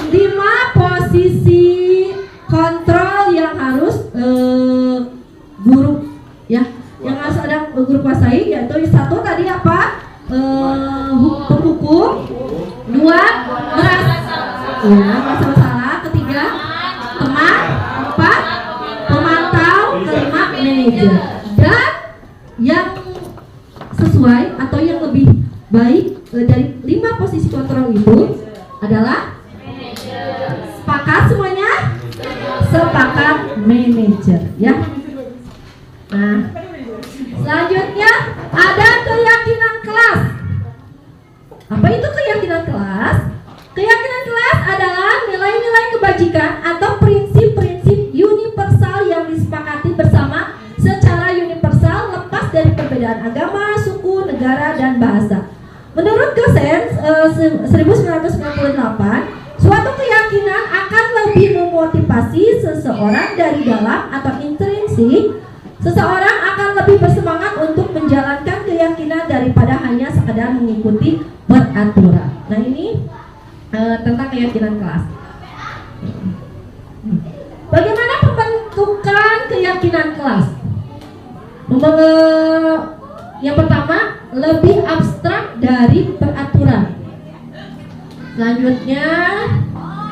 Speaker 1: 5 posisi kontrol yang harus guru ya, yang harus ada guru kuasai, yaitu 1 tadi apa? Penghukum, 2 merasa bersalah, 3 teman, 4 pemantau, 5 manajer. Dan yang sesuai atau yang lebih baik dari 5 posisi kontrol itu adalah sepakat semuanya? Sepakat manajer ya. Nah, selanjutnya ada keyakinan kelas. Apa itu keyakinan kelas? Keyakinan kelas adalah nilai-nilai kebajikan atau prinsip-prinsip universal yang disepakati bersama secara universal lepas dari perbedaan agama, suku, negara, dan bahasa. Menurut Gossens 1998, suatu keyakinan akan lebih memotivasi seseorang dari dalam atau intrinsik. Seseorang akan lebih bersemangat untuk menjalankan keyakinan daripada hanya sekadar mengikuti peraturan. Nah ini tentang keyakinan kelas. Bagaimana pembentukan keyakinan kelas? Yang pertama, lebih abstrak dari peraturan. Selanjutnya,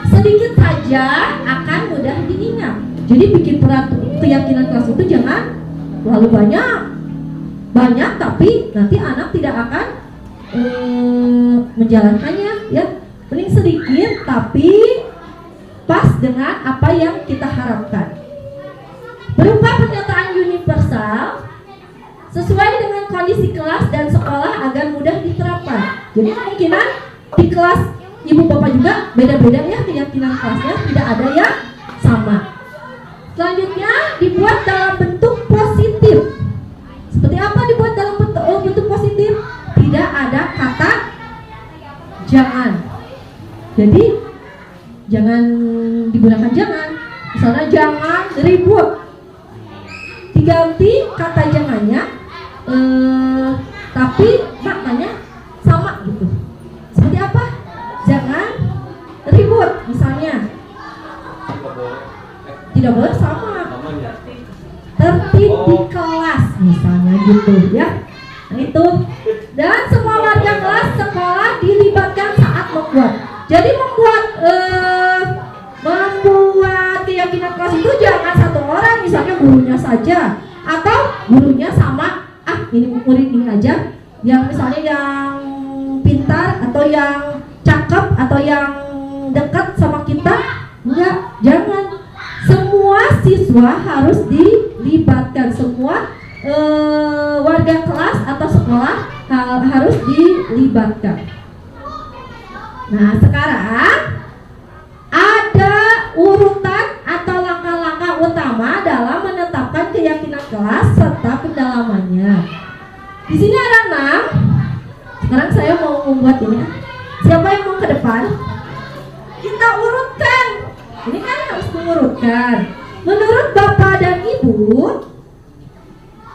Speaker 1: sedikit saja akan mudah diingat. Jadi bikin keyakinan kelas itu jangan terlalu banyak tapi nanti anak tidak akan menjalankannya ya. Mending sedikit tapi pas dengan apa yang kita harapkan. Berupa pernyataan universal sesuai dengan kondisi kelas dan sekolah agar mudah diterapkan. Jadi kemungkinan di kelas ibu bapak juga beda-beda ya keyakinan kelasnya, tidak ada yang sama. Selanjutnya dibuat dalam bentuk positif. Seperti apa dibuat dalam bentuk positif? Tidak ada kata jangan. Jadi jangan digunakan jangan. Misalnya jangan ribut. Diganti kata jangannya, tapi maknanya sama gitu. Seperti apa? Jangan ribut misalnya. Tidak boleh sama. Tertib di kelas misalnya gitu ya. Nah itu. Dan semua warga kelas sekolah dilibatkan saat membuat. Jadi membuat keyakinan kelas itu jangan satu orang, misalnya gurunya saja atau gurunya sama ini murid ini aja, yang misalnya yang pintar atau yang cakep atau yang dekat sama kita. Enggak, jangan. Semua siswa harus dilibatkan, semua warga kelas atau sekolah harus dilibatkan. Nah sekarang ada urutan atau langkah-langkah utama dalam menetapkan keyakinan kelas serta pendalamannya. Di sini ada 6. Sekarang saya mau membuat ini. Siapa yang mau ke depan? Kita urutkan. Ini kan harus mengurutkan. Menurut Bapak dan Ibu,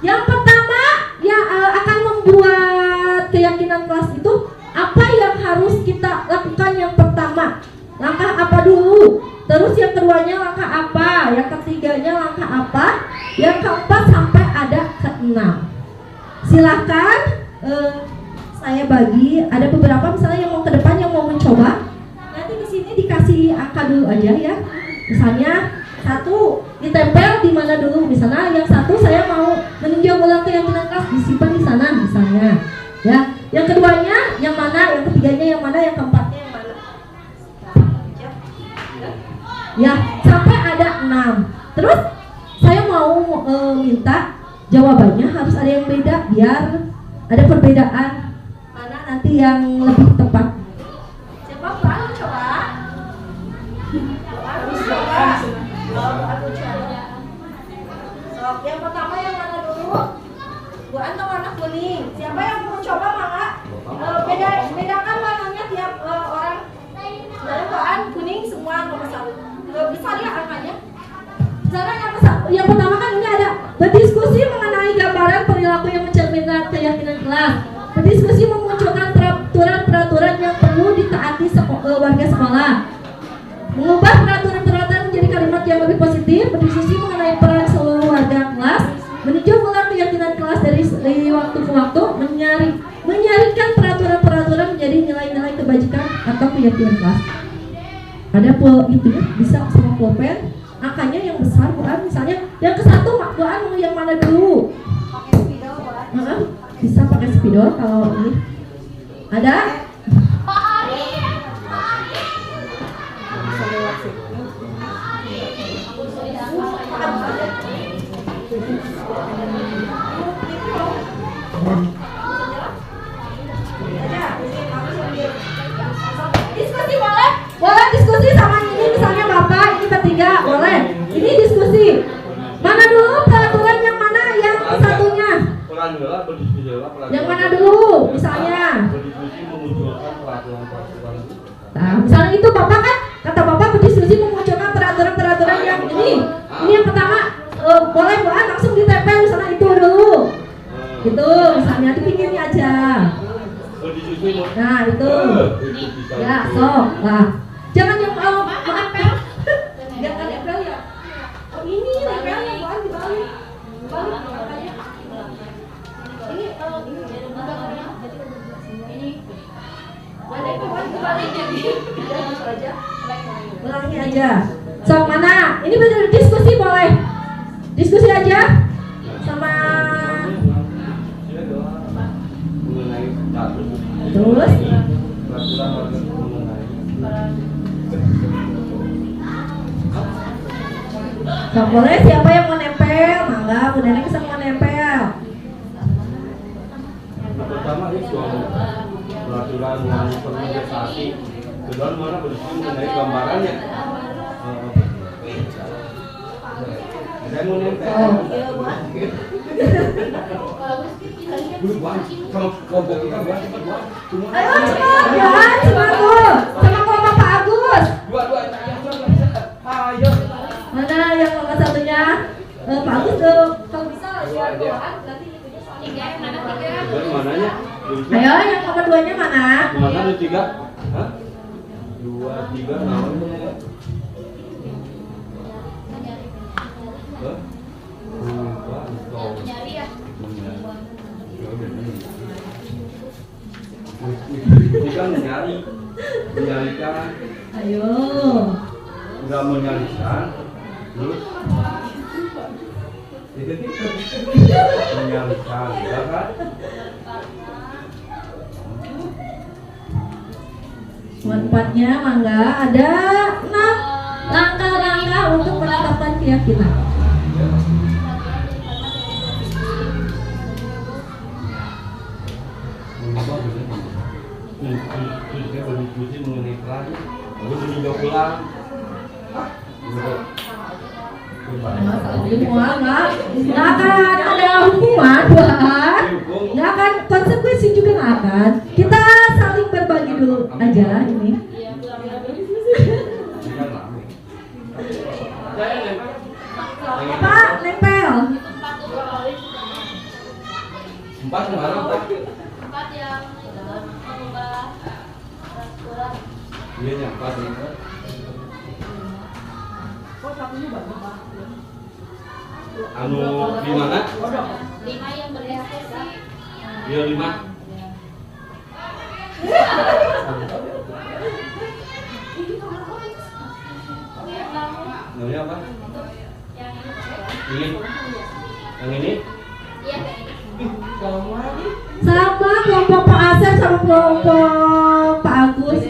Speaker 1: yang pertama yang akan membuat keyakinan kelas itu, apa yang harus kita lakukan yang pertama? Langkah apa dulu? Terus yang keduanya langkah apa? Yang ketiganya langkah apa? Yang keempat sampai ada ke-6. Silahkan saya bagi, ada beberapa misalnya yang mau ke depan yang mau mencoba. Nanti di sini dikasih angka dulu aja ya. Misalnya 1 ditempel di mana dulu? Misalnya yang 1 saya mau meninjau ulang keyakinan kelas, disimpan di sana misalnya. Ya. Yang keduanya yang mana? Yang ketiganya yang mana? Yang keempatnya yang mana? Ya, sampai ada 6. Terus saya mau minta jawabannya harus ada yang beda biar ada perbedaan mana nanti yang lebih tepat. Siapa mau coba? Harus coba. Aku coba. So, yang pertama yang mana dulu? Bu Anto warna kuning. Siapa yang mau coba mangga? Bedakan warnanya tiap orang yang pertama kan ini ada berdiskusi mengenai gambaran perilaku yang mencerminkan keyakinan kelas. Berdiskusi memunculkan peraturan-peraturan yang perlu ditaati warga sekolah. Mengubah peraturan-peraturan menjadi kalimat yang lebih positif. Berdiskusi mengenai peran seluruh warga kelas. Meninjau ulang keyakinan kelas dari waktu ke waktu. Menyaringkan peraturan-peraturan menjadi nilai-nilai kebajikan atau keyakinan kelas. Ada itu ya, bisa sama pulpen. Angkanya yang besar, bukan misalnya yang ke satu, bukan mau yang mana dulu?
Speaker 3: Pakai spidol, buat.
Speaker 1: Bisa pakai spidol kalau ini. Ada? Diskusi boleh? Boleh diskusi sama ini, misalnya Bapak ini bertiga, boleh. Ini diskusi. Mana dulu peraturan yang mana yang satunya? Yang mana dulu? Misalnya.
Speaker 2: Berdiskusi memunculkan peraturan-peraturan.
Speaker 1: Nah, misalnya itu Bapak kan kata Bapak berdiskusi memunculkan peraturan-peraturan yang ini. Ini yang pertama boleh buat langsung ditempel misalnya itu dulu. Gitu, misalnya di pinggirnya aja. Nah, itu. Ya, sok. Nah, jangan yang nempel. Jangan nempel ya. Oh, ini nempelnya bukan dibalik. Balik makanya. Ini ada yang dibalik jadi. Ya, gitu aja. Ulangi aja. Sok mana? Ini benar diskusi boleh. Diskusi aja sama terus sok boleh siapa yang mau nempel? Mangga, Bu Nenek bisa mau nempel.
Speaker 2: Pertama ini soal peraturan yang permendasari. Kedua mana berdiskusi mengenai gambarannya. Saya mau nempel. Kalau kelompok kita buat cepat buat.
Speaker 1: Ayo cepat buat, cepat tuh. Sama kelompok Pak Agus.
Speaker 2: Dua. Ayo.
Speaker 1: Mana yang nomor satunya? Pak Agus tuh. Kalau bisa lihat doaan nanti itunya soal tiga.
Speaker 2: Dari mananya?
Speaker 1: Ayo yang nomor 2-nya mana?
Speaker 2: Mana ada 3? Hah? 2, 3 namanya. Kan menyarikan.
Speaker 1: Ayo.
Speaker 2: Enggak menyarikan. Terus menyarikan, ya kan?
Speaker 1: Manfaatnya mangga ada 6 langkah-langkah untuk menetapkan keyakinan.
Speaker 2: Kita berdiskusi mengenai peran, lalu meninjau ulang.
Speaker 1: Nggak akan ada hukuman buat, nggak akan konsekuensi juga nggak akan. Kita saling berbagi dulu aja ini. Pak, nempel.
Speaker 2: 4 kemarin Pak.
Speaker 3: 4 yang mengubah peraturan.
Speaker 2: Iya yang 4 ini. Anu di mana?
Speaker 3: 5 yang berdiskusi.
Speaker 2: Iya 5. Namanya apa? Ini. Yang ini?
Speaker 3: Iya,
Speaker 1: Sama kelompok Pak Asep sama kelompok Pak Agus.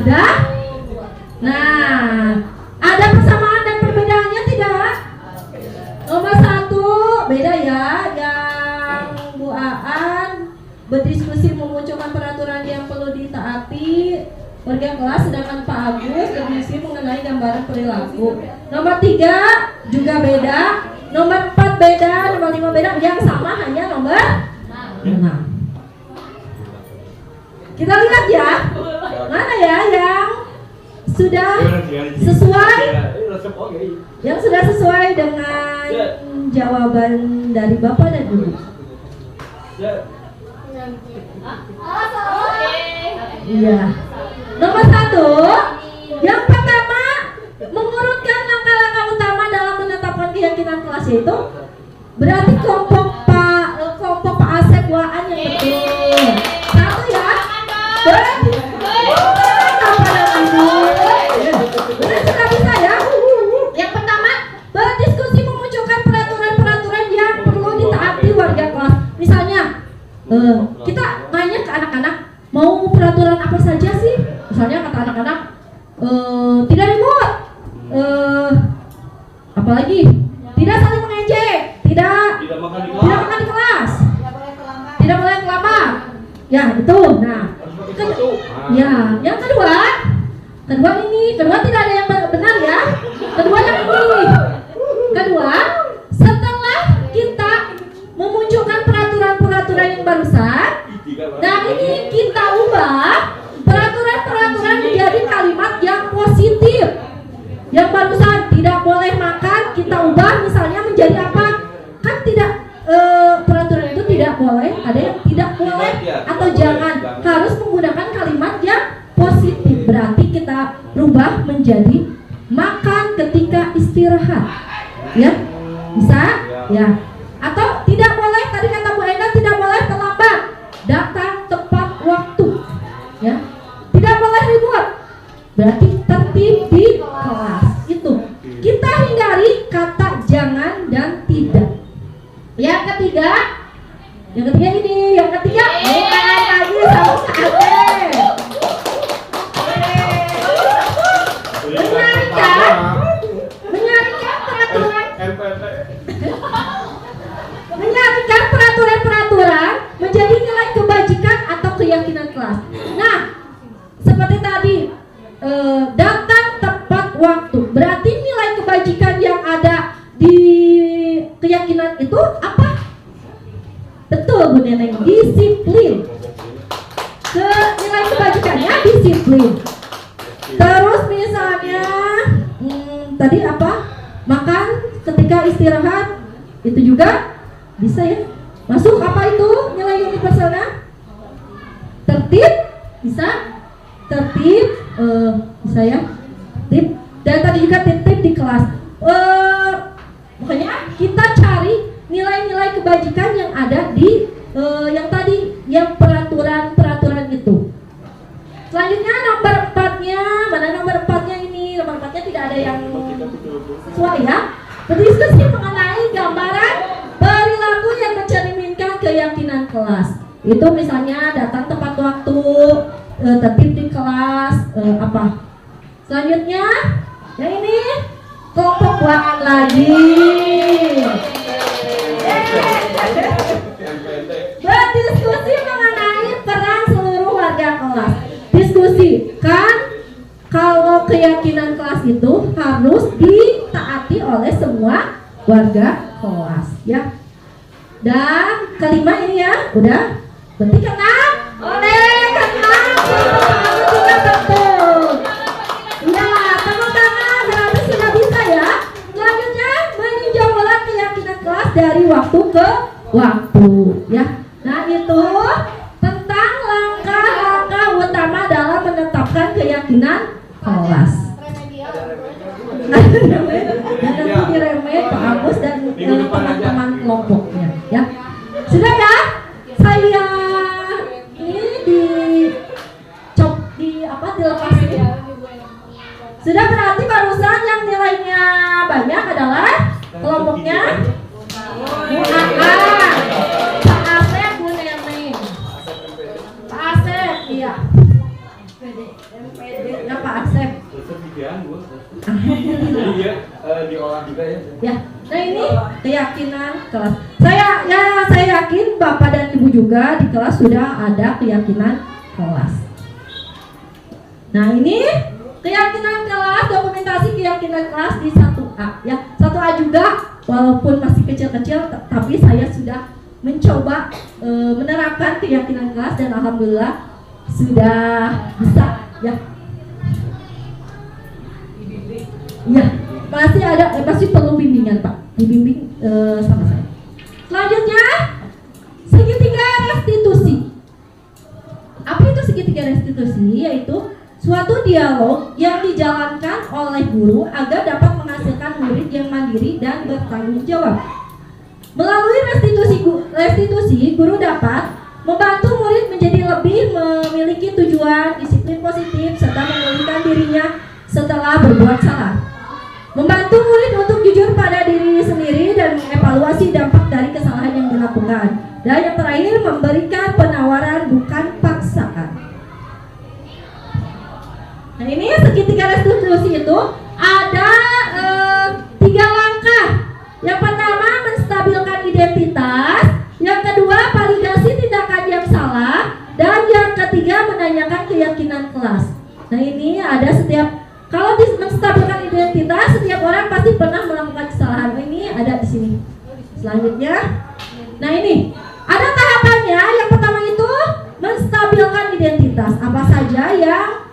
Speaker 1: Sudah? Nah, ada persamaan dan perbedaannya tidak? Nomor 1 beda ya, yang Bu Aan berdiskusi memunculkan peraturan yang perlu ditaati warga kelas, sedangkan Pak Agus berdiskusi mengenai gambaran perilaku. Nomor 3 juga beda, nomor 4 beda, nomor 5 beda, yang sama hanya nomor 6. Kita lihat ya, mana ya yang sudah sesuai, yang sudah sesuai dengan jawaban dari Bapak dan Ibu. Iya. Nomor 1, yang pertama mengurutkan langkah-langkah utama dalam menetapkan keyakinan kelas itu berarti kelompok Pak Asep Waan yang betul. Satu ya. Sudah bisa ya. Yang pertama, berdiskusi memunculkan peraturan-peraturan yang perlu ditaati warga kelas. Misalnya, kita nanya ke anak-anak, mau peraturan apa saja sih? Misalnya kata anak-anak, tidak ribut, apalagi tidak saling mengejek, tidak makan di kelas, tidak boleh kelapa. Ya itu. Nah, ya yang kedua tidak ada yang benar ya. Kedua yang ini. Kedua, setelah kita memunculkan peraturan-peraturan yang barusan, nah ini kita ubah peraturan-peraturan menjadi kalimat yang positif. Yang barusan tidak boleh makan, kita ubah misalnya menjadi apa? Kan tidak, peraturan itu tidak boleh, ada yang tidak boleh atau jangan, harus menggunakan kalimat yang positif. Berarti kita rubah menjadi makan ketika istirahat. Ya, bisa? Ya. Atau tidak boleh, tadi kata Bu Enda, tidak boleh terlambat, datang tepat waktu. Ya. Tidak boleh ribut. Berarti tertib di kelas. Itu. Kita hindari kata jangan dan tidak. Yang ketiga ini, yang ketiga bukan lagi sama Ade. Menyaringkan peraturan-peraturan menjadi nilai kebajikan atau keyakinan kelas. Nah, seperti tadi, datang tepat waktu. Berarti nilai kebajikan yang ada di keyakinan itu apa? Betul Bu Neneng, disiplin. Nilai kebajikannya disiplin. Terus misalnya tadi apa? Makan ketika istirahat, itu juga bisa ya. Masuk apa itu nilai universalnya? Tertib, bisa? Tertib, bisa ya. Tip. Dan tadi juga tip di kelas. Makanya kita cari nilai-nilai kebajikan yang ada di yang tadi, yang peraturan-peraturan itu. Selanjutnya nomor 4-nya, mana nomor 4-nya ini? Nomor 4-nya tidak ada yang sesuai ya. Berdiskusi mengenai gambaran perilaku yang mencerminkan keyakinan kelas. Itu misalnya datang tepat waktu, tertib di kelas, apa? Selanjutnya, yang ini kelompok keuangan lagi. Berdiskusi mengenai peran seluruh warga kelas. Diskusi kan kalau keyakinan kelas itu harus ditaati oleh semua warga kelas ya. Dan kelima ini ya, udah berarti kenal juga betul. Ya, tepuk tangan, berarti sudah bisa ya. Selanjutnya meninjau ulang keyakinan kelas dari waktu ke waktu ya. Nah itu tentang langkah-langkah utama dalam menetapkan keyakinan kelas. Dan nanti diremet Pak Agus dan teman-teman kelompoknya ya. Sudah ya? Saya ini dilepas ini. Sudah, berarti barusan yang nilainya banyak adalah kelompoknya Bu AA, Pak Asep, Bu Neneng. Pak Asep, iya. Ya Pak Asep.
Speaker 2: Iya, diolah juga ya.
Speaker 1: Ya, nah ini keyakinan kelas. Saya yakin Bapak dan Ibu juga di kelas sudah ada keyakinan kelas. Nah ini keyakinan kelas, dokumentasi keyakinan kelas di 1A ya. 1A juga walaupun masih kecil-kecil, tapi saya sudah mencoba menerapkan keyakinan kelas dan alhamdulillah sudah bisa ya. masih perlu bimbingan Pak, dibimbing sama saya. Selanjutnya segitiga restitusi. Apa itu segitiga restitusi? Yaitu suatu dialog yang dijalankan oleh guru agar dapat menghasilkan murid yang mandiri dan bertanggung jawab. Melalui restitusi, guru dapat membantu murid menjadi lebih memiliki tujuan, disiplin positif, serta memulihkan dirinya setelah berbuat salah. Membantu murid untuk jujur pada diri sendiri dan mengevaluasi dampak dari kesalahan yang dilakukan. Dan yang terakhir, memberikan penawaran bukan paksaan. Nah, ini segitiga restitusi itu ada 3 langkah. Yang pertama, menstabilkan identitas. Yang kedua, validasi tindakan yang salah. Dan yang ketiga, menanyakan keyakinan kelas. Nah, ini ada kalau menstabilkan identitas, setiap orang pasti pernah melakukan kesalahan. Ini ada di sini. Selanjutnya, nah ini ada tahapannya. Yang pertama itu menstabilkan identitas. Apa saja yang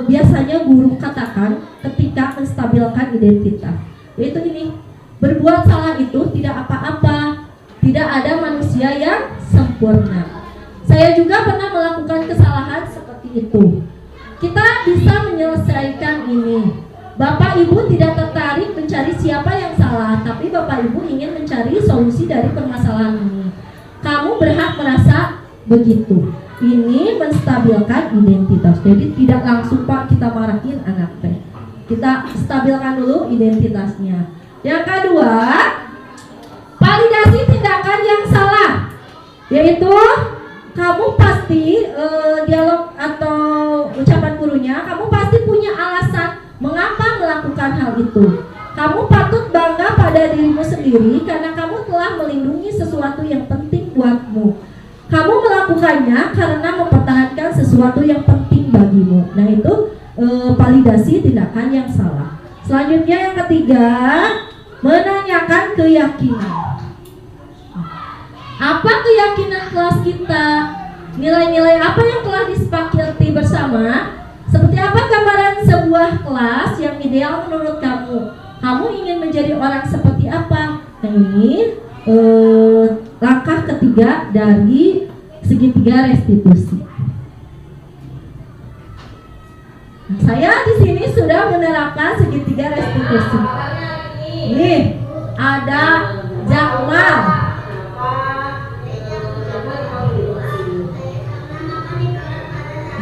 Speaker 1: biasanya guru katakan ketika menstabilkan identitas? Yaitu ini, berbuat salah itu tidak apa-apa. Tidak ada manusia yang sempurna. Saya juga pernah melakukan kesalahan seperti itu. Kita bisa menyelesaikan ini. Bapak Ibu tidak tertarik mencari siapa yang salah, tapi Bapak Ibu ingin mencari solusi dari permasalahan ini. Kamu berhak merasa begitu. Ini menstabilkan identitas. Jadi tidak langsung Pak kita marahin anak teh. Kita stabilkan dulu identitasnya. Yang kedua, validasi tindakan yang salah. Yaitu kamu pasti dialog atau ucapan gurunya, kamu pasti punya alasan mengapa melakukan hal itu. Kamu patut bangga pada dirimu sendiri karena kamu telah melindungi sesuatu yang penting buatmu. Kamu melakukannya karena mempertahankan sesuatu yang penting bagimu. Nah itu validasi tindakan yang salah. Selanjutnya yang ketiga, menanyakan keyakinan. Apa keyakinan kelas kita? Nilai-nilai apa yang telah disepakati bersama? Seperti apa gambaran sebuah kelas yang ideal menurut kamu? Kamu ingin menjadi orang seperti apa? Nah ini langkah ketiga dari segitiga restitusi. Nah, saya di sini sudah menerapkan segitiga restitusi. Ini ada Jakmal.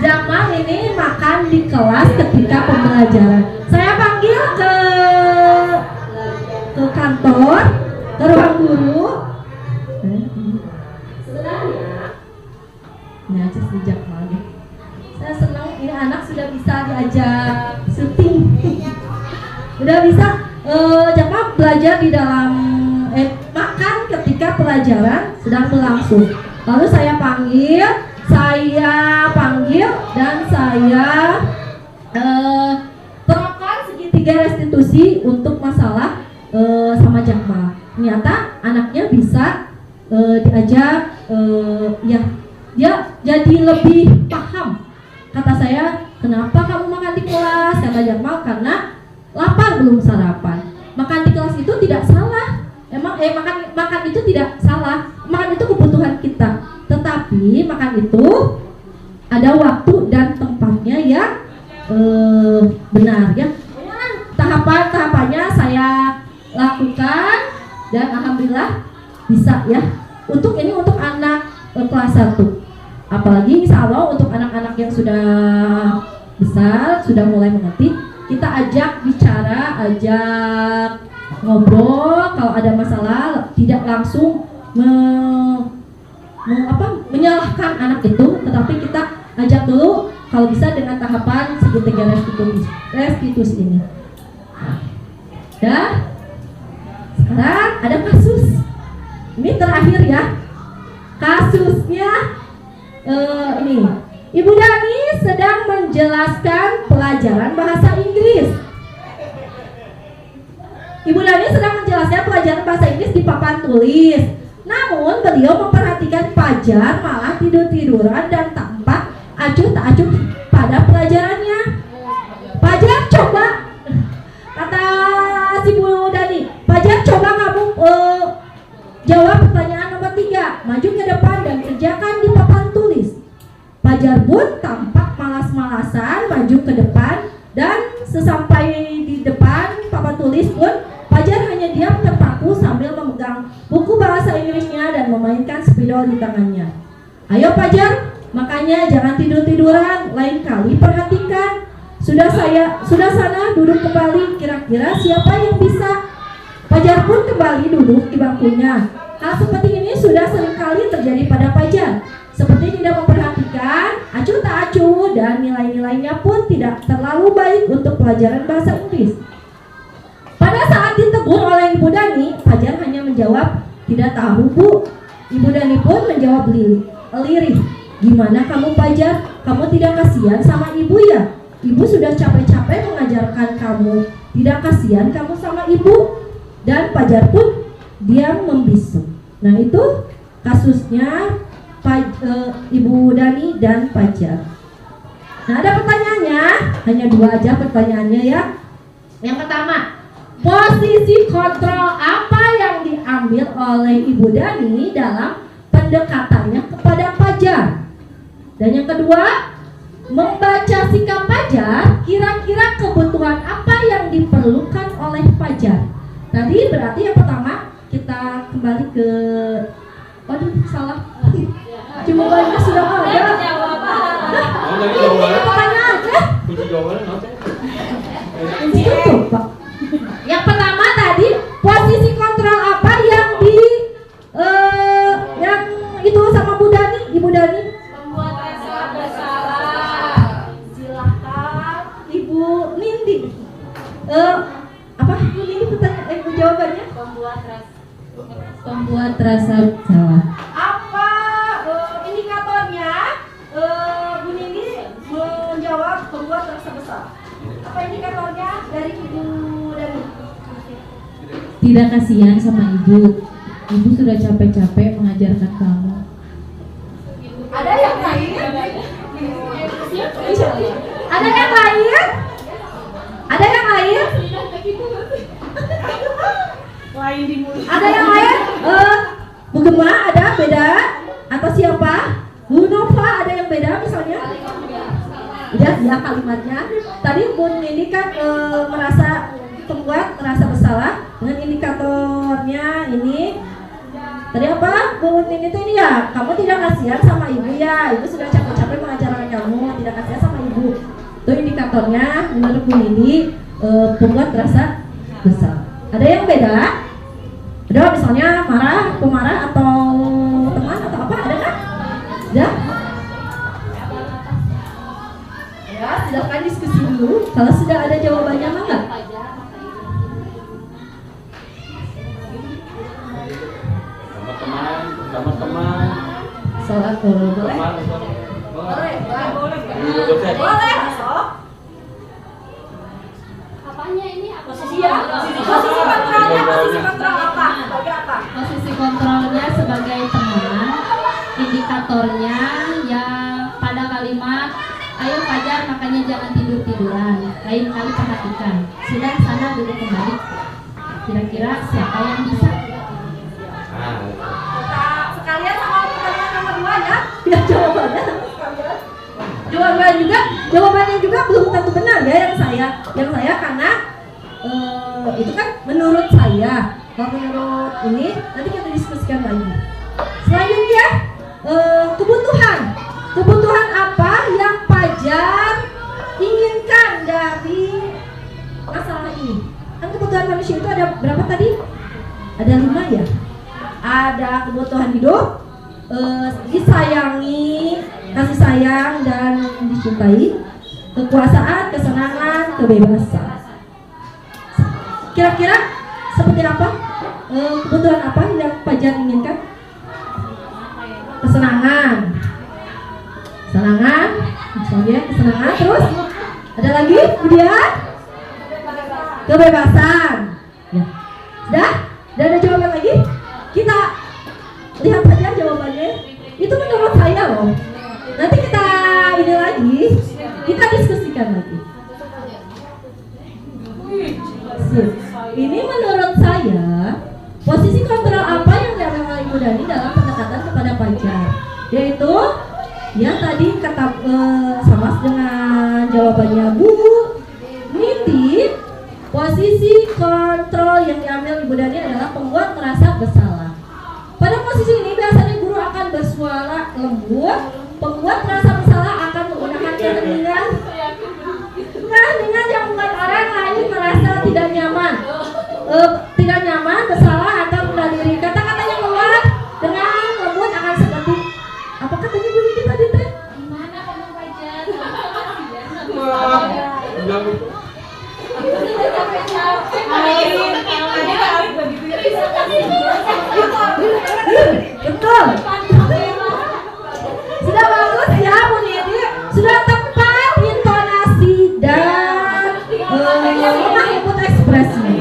Speaker 1: Jakmal ini makan di kelas ketika pembelajaran. Saya panggil ke kantor, ke ruang guru. Sebenarnya, ini aja si Jakmal ya. Saya senang ini anak sudah bisa diajak syuting. Udah bisa Jakmal belajar di dalam makan ketika pelajaran sedang berlangsung. Lalu saya panggil dan saya terapkan segitiga restitusi untuk masalah sama Jakmal. Ternyata anaknya bisa diajak ya dia jadi lebih paham. Kata saya, kenapa kamu makan di kelas? Kata Jakmal, karena lapar belum sarapan. Makan di kelas itu tidak salah. Emang makan itu tidak salah. Makan itu kebutuhan kita. Tetapi makan itu ada waktu dan tempatnya yang benar ya. Tahapannya saya lakukan dan alhamdulillah bisa ya. Untuk anak kelas 1. Apalagi insya Allah untuk anak-anak yang sudah besar, sudah mulai mengerti, kita ajak bicara, ajak ngobrol. Kalau ada masalah tidak langsung menyalahkan anak itu, tetapi kita ajak dulu kalau bisa dengan tahapan segitiga restitusi ini. Nah, sekarang ada kasus. Ini terakhir ya. Kasusnya ini. Ibu Dani sedang menjelaskan pelajaran bahasa Inggris. Ibu Dani sedang menjelaskan pelajaran bahasa Inggris di papan tulis. Namun beliau memperhatikan Fajar malah tidur-tiduran dan tampak acuh tak acuh pada pelajarannya. Fajar coba, kata maju ke depan dan sesampai di depan papan tulis pun Fajar hanya diam terpaku sambil memegang buku bahasa Inggrisnya dan memainkan spidol di tangannya. Ayo Fajar, makanya jangan tidur-tiduran, lain kali perhatikan. Sudah sana duduk kembali, kira-kira siapa yang bisa? Fajar pun kembali duduk di bangkunya. Hal seperti ini sudah seringkali terjadi pada Fajar. Seperti tidak memperhatikan, acuh tak acuh, dan nilai-nilainya pun tidak terlalu baik untuk pelajaran bahasa Inggris. Pada saat ditegur oleh Ibu Dani, Fajar hanya menjawab, "Tidak tahu, Bu." Ibu Dani pun menjawab lirih, "Gimana kamu Fajar? Kamu tidak kasihan sama ibu ya? Ibu sudah capek-capek mengajarkan kamu. Tidak kasihan kamu sama ibu?" Dan Fajar pun diam membisu. Nah, itu kasusnya Ibu Dani dan Fajar. Nah, ada pertanyaannya, hanya 2 aja pertanyaannya ya. Yang pertama, posisi kontrol apa yang diambil oleh Ibu Dani dalam pendekatannya kepada Fajar? Dan yang kedua, membaca sikap Fajar, kira-kira kebutuhan apa yang diperlukan oleh Fajar? Tadi berarti yang pertama kita kembali ke, salah. Jawabannya sudah ada. Pertanyaan aja.
Speaker 2: Kunci jawabannya nanti.
Speaker 1: Itu Pak. Yang pertama tadi, posisi kontrol apa yang yang itu sama Ibu Dani?
Speaker 3: Membuat rasa bersalah.
Speaker 1: Silahkan Ibu Nindi. Apa Ibu Nindi pertanyaan jawabannya?
Speaker 3: Membuat rasa bersalah.
Speaker 1: Apa indikatornya? Bu Nindi menjawab membuat rasa besar. Apa indikatornya dari Ibu Dani?
Speaker 3: Tidak kasihan sama ibu. Ibu sudah capek-capek mengajarkan kamu.
Speaker 1: Ada yang lain? Ada yang lain? Ada yang lain? Ada yang lain? Bu Gema ada beda? Atau siapa? Bu Nova ada yang beda misalnya? Ya kalimatnya. Tadi Bu Nini kan merasa membuat merasa bersalah dengan indikatornya ini. Tadi apa? Bu Nini itu ini ya, kamu tidak kasihan sama ibu ya. Ibu sudah capek-capek mengajarkan kamu, tidak kasihan sama ibu. Itu indikatornya menurut Bu Nini membuat rasa besar. Ada yang beda? Ada misalnya marah, pemarah atau teman atau apa? Ada kan? Ya? Ya, silakan diskusi dulu. Kalau sudah ada jawabannya mah enggak?
Speaker 2: Teman-teman.
Speaker 1: Salat boleh?
Speaker 2: Teman.
Speaker 1: Boleh. Sok.
Speaker 3: Apanya ini?
Speaker 1: Posisi kontrol apa? Sebagai apa?
Speaker 3: Posisi kontrolnya sebagai teman. Indikatornya yang pada kalimat, "Ayo Fajar, makanya jangan tidur-tiduran. Lain kali perhatikan. Sudah sana duduk kembali." Kira-kira siapa yang bisa?
Speaker 1: Sekalian sama pertanyaan nomor 2 ya. Ya jawabannya sekalian. Jawabannya juga belum tentu benar ya yang saya karena itu kan menurut saya. Kalau menurut ini nanti kita diskusikan lagi. Selanjutnya kebutuhan apa yang Fajar inginkan dari masalah ini? Kan kebutuhan manusia itu ada berapa tadi? Ada 5 ya. Ada kebutuhan hidup, disayangi, kasih sayang dan dicintai, kekuasaan, kesenangan, kebebasan. Kira-kira seperti apa? Kebutuhan apa yang Fajar inginkan? Kesenangan, misalnya kesenangan. Terus ada lagi, kemudian kebebasan. Ya, sudah? Dan ada jawaban lagi? Kita lihat saja jawabannya. Itu menurut saya loh. Nanti kita ini lagi, kita diskusikan lagi. Ini menurut saya posisi kontrol apa yang diambil oleh Ibu Dani dalam pendekatan kepada Fajar, yaitu yang tadi kata sama dengan jawabannya Bu Niti, posisi kontrol yang diambil Ibu Dani adalah pembuat merasa bersalah. Pada posisi ini biasanya guru akan bersuara lembut. Pembuat merasa bersalah akan menggunakan keheningan yang membuat orang lain merasa tidak nyaman. Bersalah atau menahan diri. Kata-katanya keluar dengan lembut akan seperti apa katanya Bu Niti tadi teh?
Speaker 3: Gimana kamu Fajar?
Speaker 1: Betul. Sudah bagus ya Bu Niti. Sudah tepat intonasi dan input ekspresi.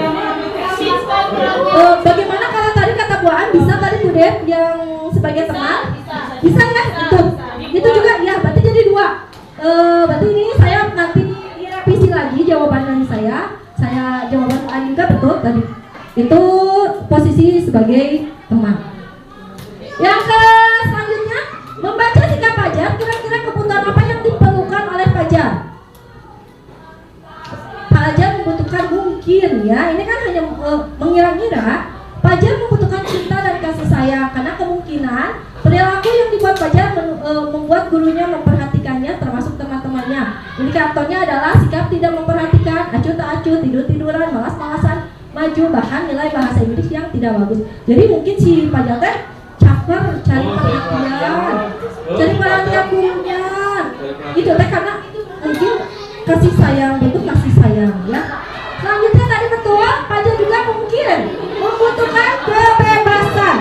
Speaker 1: Bagaimana kalau tadi kata Bu An bisa tadi Bu Dep yang sebagai teman? Bisa ya? Itu juga ya. Berarti jadi 2. Berarti ini saya nanti direvisi lagi jawaban dari saya. Jawaban Aningka betul tadi. Itu posisi sebagai teman. Yang selanjutnya, membaca sikap Fajar, kira-kira kebutuhan apa yang diperlukan oleh Fajar? Fajar membutuhkan mungkin ya, ini kan hanya mengira-ngira. Fajar membutuhkan cinta dan kasih sayang karena kemungkinan perilaku yang dibuat Fajar membuat gurunya memperhatikannya termasuk teman-temannya. Indikatornya adalah sikap tidak memperhatikan, acuh tak acuh, tidur-tiduran, malas-malasan, maju, bahkan nilai bahasa Inggris yang tidak bagus. Jadi mungkin si Fajar teh caper cari perhatian gurunya. Gitu teh karena mungkin kasih sayang, butuh kasih sayang ya. Selanjutnya tadi betul, Fajar juga mungkin membutuhkan kebebasan.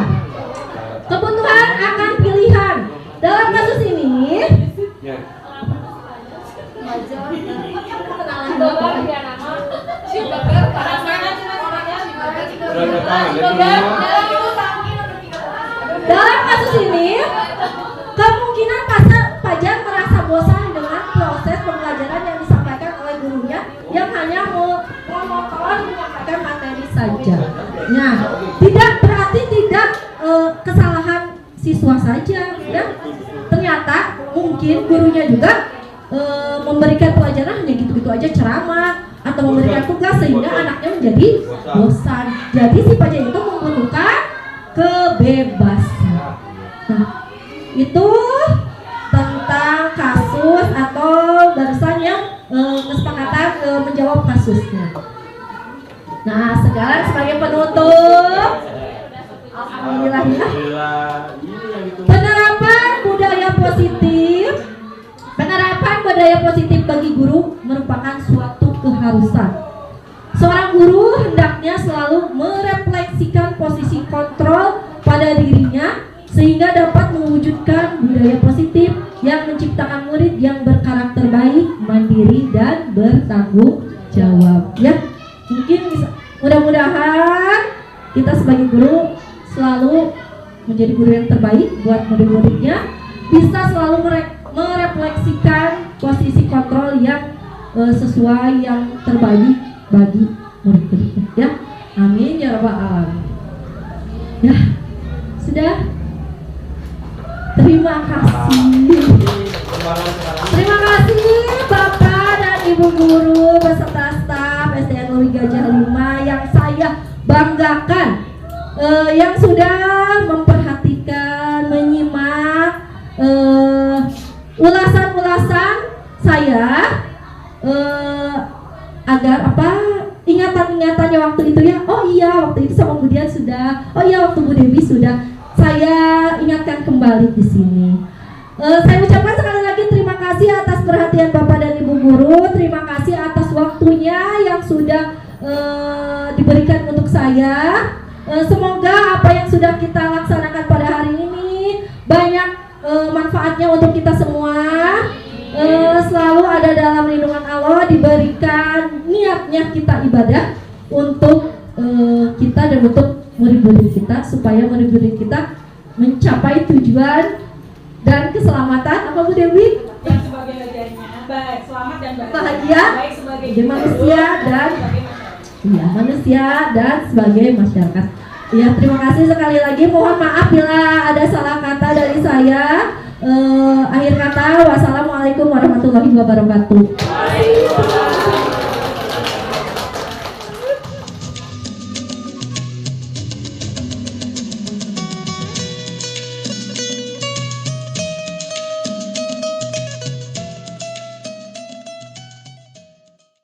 Speaker 1: Kebutuhan akan pilihan. Dalam kasus ini, kemungkinan Fajar merasa bosan dengan proses pembelajaran yang disampaikan oleh gurunya yang hanya monoton menyampaikan materi saja. Nah, tidak berarti tidak kesalahan siswa saja, ya. Ternyata mungkin gurunya juga memberikan pelajaran hanya gitu-gitu aja, ceramah atau memberikan tugas sehingga anaknya menjadi bosan. Jadi si Fajar itu membutuhkan kebebasan. Nah, itu tentang kasus atau barusan yang kesepakatan menjawab kasusnya. Nah, sekarang sebagai penutup, alhamdulillah ya. Penerapan budaya positif. Penerapan budaya positif bagi guru merupakan suatu keharusan. Seorang guru hendaknya selalu merefleksikan posisi kontrol pada dirinya sehingga dapat mewujudkan budaya positif yang menciptakan murid yang berkarakter baik, mandiri, dan bertanggung jawab. Ya, mungkin mudah-mudahan kita sebagai guru selalu menjadi guru yang terbaik buat murid-muridnya, bisa selalu merefleksikan posisi kontrol yang sesuai yang terbaik bagi murid-muridnya. Ya, amin ya rabbal alamin. Ya, sudah. Terima kasih. Terima kasih Bapak dan Ibu guru beserta staf SDN Lui Gajah 5 yang saya banggakan, yang sudah memperhatikan, menyimak ulasan-ulasan saya, agar ingatan-ingatannya waktu itu ya. Oh iya, waktu itu sama Bu Dian sudah. Oh iya, waktu Bu Dewi sudah. Saya ingatkan kembali di sini. Saya ucapkan sekali lagi terima kasih atas perhatian Bapak dan Ibu guru. Terima kasih atas waktunya yang sudah diberikan untuk saya. Semoga apa yang sudah kita laksanakan pada hari ini banyak manfaatnya untuk kita semua. Selalu ada dalam lindungan Allah, diberikan niatnya kita ibadah untuk kita dan untuk murid-murid kita, supaya murid-murid kita mencapai tujuan dan keselamatan. Apa Bu Dewi?
Speaker 4: Yang sebagai bagiannya baik, selamat dan
Speaker 1: bahagia,
Speaker 4: baik sebagai
Speaker 1: manusia dan manusia dan sebagai masyarakat. Ya, terima kasih sekali lagi. Mohon maaf bila ada salah kata dari saya. Akhir kata, wassalamualaikum warahmatullahi wabarakatuh.